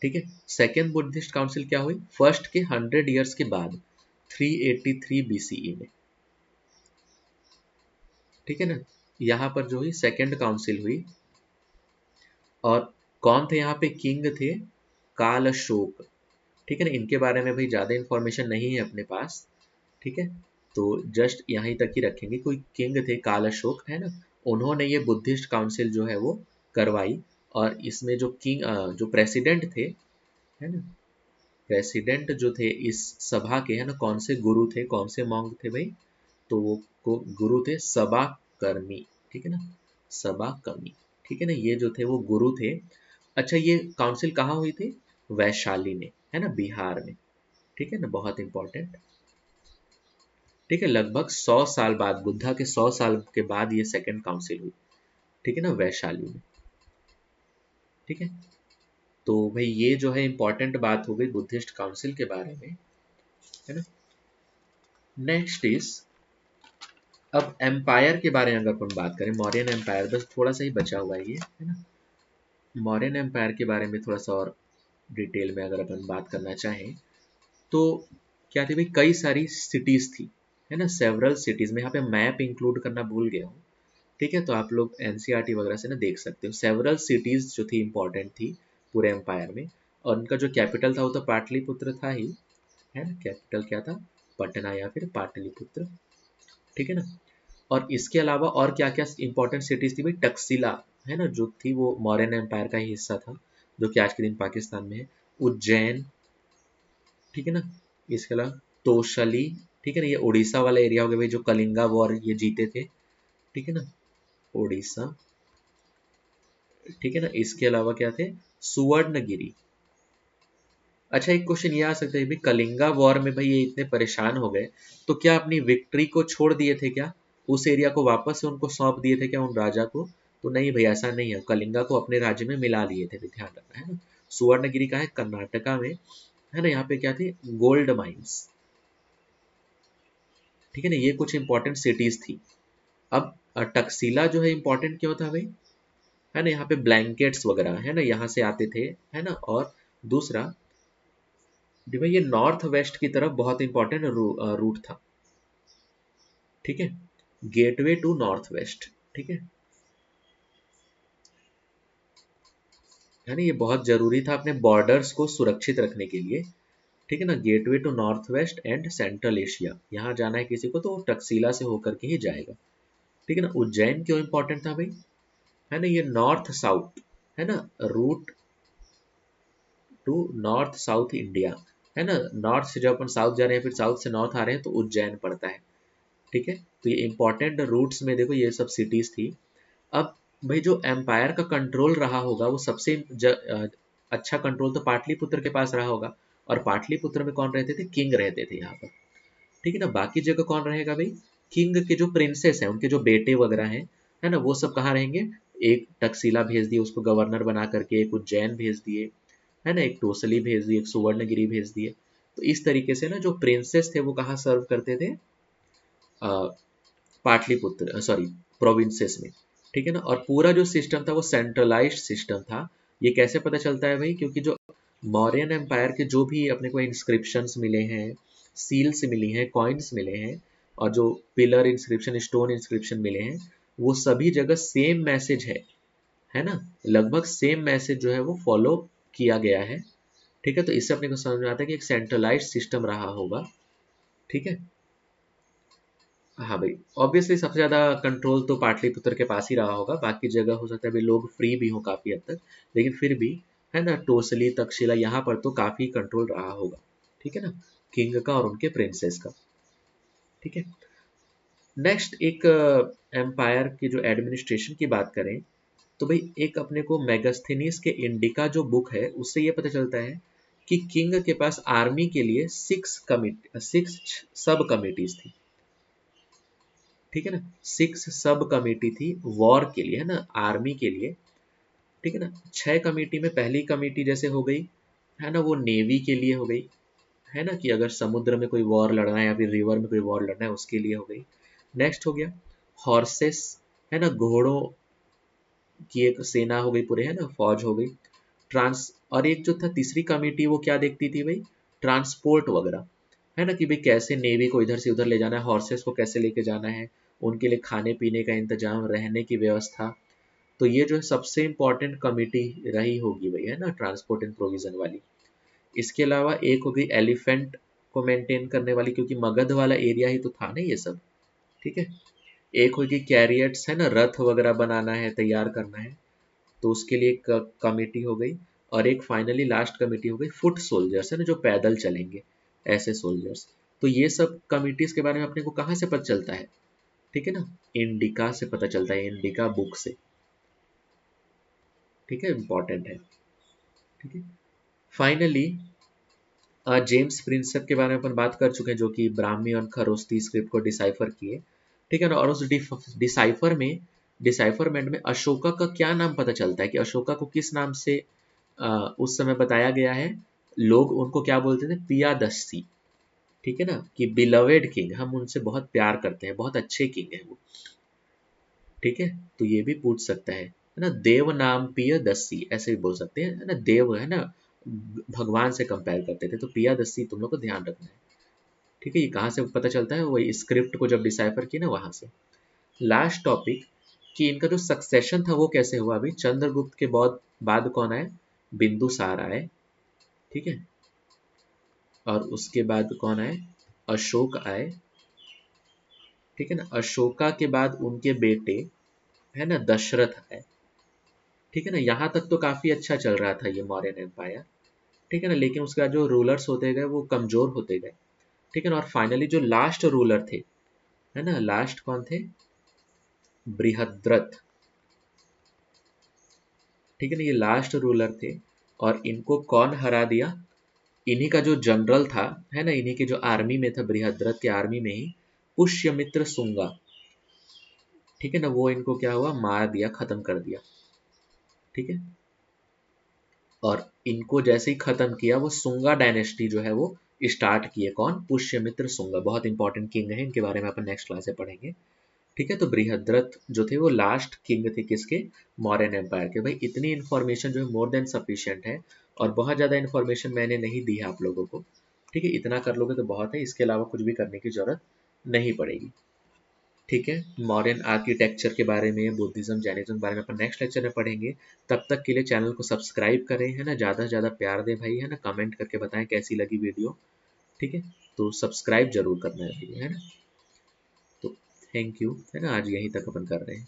ठीक है। सेकंड बुद्धिस्ट काउंसिल क्या हुई, फर्स्ट के 100 ईयर्स के बाद 383 बीसीई में, ठीक है ना। यहाँ पर जो हुई सेकंड काउंसिल हुई, और कौन थे यहाँ पे किंग थे, काल अशोक, ठीक है ना, इनके बारे में भाई ज़्यादा इन्फॉर्मेशन नहीं है अपने पास, ठीक है, तो जस्ट यहीं तक ही रखेंगे। कोई किंग थे काल अशोक, है ना, उन्होंने ये बुद्धिस्ट काउंसिल जो है वो करवाई। और इसमें जो किंग जो प्रेसिडेंट थे, है ना, प्रेसिडेंट जो थे इस सभा के, है ना, कौन से गुरु थे, कौन से मॉन्ग थे भाई, तो वो गुरु थे सबा कर्मी, ठीक है ना, सबा कर्मी, ठीक है ना, ये जो थे वो गुरु थे। अच्छा, ये काउंसिल कहाँ हुई थी, वैशाली में, है ना, बिहार में, ठीक है ना, बहुत इंपॉर्टेंट, ठीक है, लगभग 100 साल बाद, बुद्धा के 100 साल के बाद ये सेकंड काउंसिल हुई, ठीक है ना, वैशाली में, ठीक है। तो भाई ये जो है इंपॉर्टेंट बात हो गई बुद्धिस्ट काउंसिल के बारे में, है ना। नेक्स्ट इज, अब एम्पायर के बारे में अगर अपन बात करें, मौर्यन एम्पायर, बस थोड़ा सा ही बचा हुआ है ये, है ना, मौर्यन एम्पायर के बारे में थोड़ा सा और डिटेल में अगर अपन बात करना चाहें, तो क्या थी भाई, कई सारी सिटीज थी, है ना, सेवरल सिटीज में, यहाँ पे मैप इंक्लूड करना भूल गया हूँ, ठीक है, तो आप लोग एनसीईआरटी वगैरह से ना देख सकते हो, सेवरल सिटीज जो थी इंपॉर्टेंट थी पूरे एम्पायर में। और उनका जो कैपिटल था वो तो पाटलिपुत्र था ही, है ना, कैपिटल क्या था, पटना या फिर पाटलिपुत्र, ठीक है ना। और इसके अलावा और क्या क्या इंपॉर्टेंट सिटीज थी भाई, टक्सिला, है ना, जो थी वो मौर्यन एम्पायर का ही हिस्सा था, जो कि आज के दिन पाकिस्तान में है। उज्जैन, ठीक है ना, इसके अलावा तोशली, ठीक है ना, ये उड़ीसा वाला एरिया हो गया भाई, जो कलिंगा वॉर ये जीते थे, ठीक है ना, उड़ीसा, ठीक है ना। इसके अलावा क्या थे, सुवर्णगिरी। अच्छा, एक क्वेश्चन ये आ सकता है भाई, कलिंगा वॉर में भाई ये इतने परेशान हो गए, तो क्या अपनी विक्ट्री को छोड़ दिए थे क्या, उस एरिया को वापस से उनको सौंप दिए थे क्या उन राजा को, तो नहीं भाई, ऐसा नहीं है, कलिंगा को अपने राज्य में मिला लिए थे, ध्यान रखना, है ना। सुवर्णगिरी का है कर्नाटका में, है ना, यहाँ पे क्या थी, गोल्ड माइंस, ठीक है ना, ये कुछ इंपॉर्टेंट सिटीज थी। अब टक्सिला जो है इंपॉर्टेंट क्यों था भाई, है ना, यहाँ पे ब्लैंकेट्स वगैरह, है ना, यहाँ से आते थे, है ना। और दूसरा भाई, ये नॉर्थ वेस्ट की तरफ बहुत इंपॉर्टेंट रूट था, ठीक है, गेटवे टू नॉर्थ वेस्ट, ठीक है ना, ये बहुत जरूरी था अपने बॉर्डर्स को सुरक्षित रखने के लिए, ठीक है ना, gateway to north west and central Asia, यहाँ जाना है किसी को तो वो टक्सिला से होकर के ही जाएगा, ठीक है ना। उज्जैन क्यों इंपॉर्टेंट था भाई, है ना, ये नॉर्थ साउथ, है ना, route to north south India, है ना, नॉर्थ से जब अपन साउथ जा रहे हैं, फिर साउथ से नॉर्थ आ रहे हैं, तो उज्जैन पड़ता है, ठीक है। तो ये इंपॉर्टेंट रूट्स में देखो ये सब सिटीज थी। अब भाई जो एम्पायर का कंट्रोल रहा होगा वो सबसे अच्छा कंट्रोल तो पाटलिपुत्र के पास रहा होगा, और पाटलिपुत्र में कौन रहते थे, किंग रहते थे यहाँ पर, ठीक है ना। बाकी जगह कौन रहेगा भाई, किंग के जो प्रिंसेस हैं, उनके जो बेटे वगैरह हैं, है ना, वो सब कहाँ रहेंगे? एक टक्सिला भेज दिए उसको गवर्नर बना करके, एक उज्जैन भेज दिए, है ना, एक टोसली भेज दिए, एक सुवर्णगिरी भेज दिए। तो इस तरीके से ना जो प्रिंसेस थे वो कहाँ सर्व करते थे? पाटलिपुत्र, सॉरी, प्रोविंसेस में। ठीक है ना। और पूरा जो सिस्टम था वो सेंट्रलाइज्ड सिस्टम था। ये कैसे पता चलता है भाई? क्योंकि जो मौर्यन एम्पायर के जो भी अपने को इंस्क्रिप्शंस मिले हैं, सील्स मिली हैं, कॉइन्स मिले हैं, और जो पिलर इंस्क्रिप्शन, स्टोन इंस्क्रिप्शन मिले हैं, वो सभी जगह सेम मैसेज है ना, लगभग सेम मैसेज जो है वो फॉलो किया गया है। ठीक है, तो इससे अपने को समझ में आता है कि एक सेंट्रलाइज्ड सिस्टम रहा होगा। ठीक है। हाँ भाई, ऑब्वियसली सबसे ज़्यादा कंट्रोल तो पाटलिपुत्र के पास ही रहा होगा, बाकी जगह हो सकता है भाई लोग फ्री भी हो काफ़ी हद तक, लेकिन फिर भी, है ना, टोसली तक्षशिला यहाँ पर तो काफ़ी कंट्रोल रहा होगा। ठीक है ना, किंग का और उनके प्रिंसेस का। ठीक है। नेक्स्ट एक एम्पायर की जो एडमिनिस्ट्रेशन की बात करें, तो भाई एक अपने को मेगास्थनीज के इंडिका जो बुक है उससे ये पता चलता है कि किंग के पास आर्मी के लिए 6 सब कमिटीज थी। ठीक है ना, 6 सब कमेटी थी वॉर के लिए, है ना, आर्मी के लिए। ठीक है ना, 6 कमेटी में पहली कमेटी जैसे हो गई, है ना, वो नेवी के लिए हो गई, है ना, कि अगर समुद्र में कोई वॉर लड़ना है या फिर रिवर में कोई वॉर लड़ना है उसके लिए हो गई। नेक्स्ट हो गया हॉर्सेस, है ना, घोड़ों की एक सेना हो गई पूरे, है ना, फौज हो गई। ट्रांस और एक जो था तीसरी कमेटी वो क्या देखती थी भाई? ट्रांसपोर्ट वगैरह, है ना, कि भाई कैसे नेवी को इधर से उधर ले जाना है, हॉर्सेस को कैसे लेके जाना है, उनके लिए खाने पीने का इंतजाम, रहने की व्यवस्था। तो ये जो है सबसे इंपॉर्टेंट कमेटी रही होगी भाई, है ना, ट्रांसपोर्ट एंड प्रोविजन वाली। इसके अलावा एक हो गई एलिफेंट को मेंटेन करने वाली, क्योंकि मगध वाला एरिया ही तो था ना ये सब। ठीक है। एक होगी कैरियट्स, है ना, रथ वगैरह बनाना है, तैयार करना है, तो उसके लिए एक कमेटी हो गई। और एक फाइनली लास्ट कमेटी हो गई फुट सोल्जर्स, है ना, जो पैदल चलेंगे, ऐसे सोल्जर्स। तो ये सब कमिटीज के बारे में अपने को कहाँ से पता चलता है? ठीक है ना, इंडिका से पता चलता है, इंडिका बुक से। ठीक है, इंपॉर्टेंट है। ठीक है। फाइनली जेम्स प्रिंसेप के बारे में अपन बात कर चुके हैं, जो कि ब्राह्मी और खरोस्ती स्क्रिप्ट को डिसाइफर किए। ठीक है ना, और उस डिसाइफरमेंट में अशोका का क्या नाम पता चलता है, कि अशोका को किस नाम से उस समय बताया गया है? लोग उनको क्या बोलते थे? पियादस्सी। ठीक है ना, कि बिलवेड किंग, हम उनसे बहुत प्यार करते हैं, बहुत अच्छे किंग है वो। ठीक है, तो ये भी पूछ सकता है ना, देव नाम पियदस्सी ऐसे भी बोल सकते हैं, है ना, देव, है ना, भगवान से कंपेयर करते थे, तो पियादस्सी तुम लोग को ध्यान रखना है। ठीक है, ये कहाँ से पता चलता है? वही स्क्रिप्ट को जब डिसाइफर किया ना वहां से। लास्ट टॉपिक, कि इनका जो सक्सेशन था वो कैसे हुआ? अभी चंद्रगुप्त के बाद कौन आए? बिंदुसार आए। ठीक है, और उसके बाद कौन आए? अशोक आए। ठीक है ना, अशोका के बाद उनके बेटे, है ना, दशरथ आए। ठीक है ना, यहाँ तक तो काफी अच्छा चल रहा था ये मौर्यन एम्पायर। ठीक है ना, लेकिन उसके बाद जो रूलर्स होते गए वो कमजोर होते गए। ठीक है ना, और फाइनली जो लास्ट रूलर थे, है ना, लास्ट कौन थे? बृहद्रथ। ठीक है ना, ये लास्ट रूलर थे। और इनको कौन हरा दिया? इन्हीं का जो जनरल था, है ना, इन्हीं के जो आर्मी में था, बृहद्रथ के आर्मी में ही पुष्यमित्र सुंगा। ठीक है ना, वो इनको क्या हुआ? मार दिया, खत्म कर दिया। ठीक है, और इनको जैसे ही खत्म किया, वो सुंगा डायनेस्टी जो है वो स्टार्ट किए। कौन? पुष्यमित्र सुंगा, बहुत इंपॉर्टेंट किंग है, इनके बारे में अपन नेक्स्ट क्लास में पढ़ेंगे। ठीक है, तो बृहद्रथ जो थे वो लास्ट किंग थे किसके? मौर्यन एम्पायर के। भाई इतनी इन्फॉर्मेशन जो है मोर देन सफिशिएंट है, और बहुत ज़्यादा इन्फॉर्मेशन मैंने नहीं दी है आप लोगों को। ठीक है, इतना कर लोगे तो बहुत है, इसके अलावा कुछ भी करने की जरूरत नहीं पड़ेगी। ठीक है, मॉडर्न आर्किटेक्चर के बारे में, बुद्धिज्म, जैनिज्म के बारे में अपन नेक्स्ट लेक्चर में पढ़ेंगे। तब तक के लिए चैनल को सब्सक्राइब करें, है ना, ज़्यादा से ज़्यादा प्यार दें भाई, है ना, कमेंट करके बताएं कैसी लगी वीडियो। ठीक है, तो सब्सक्राइब जरूर करना है भाई, है ना। तो थैंक यू, है ना, आज यहीं तक अपन कर रहे हैं।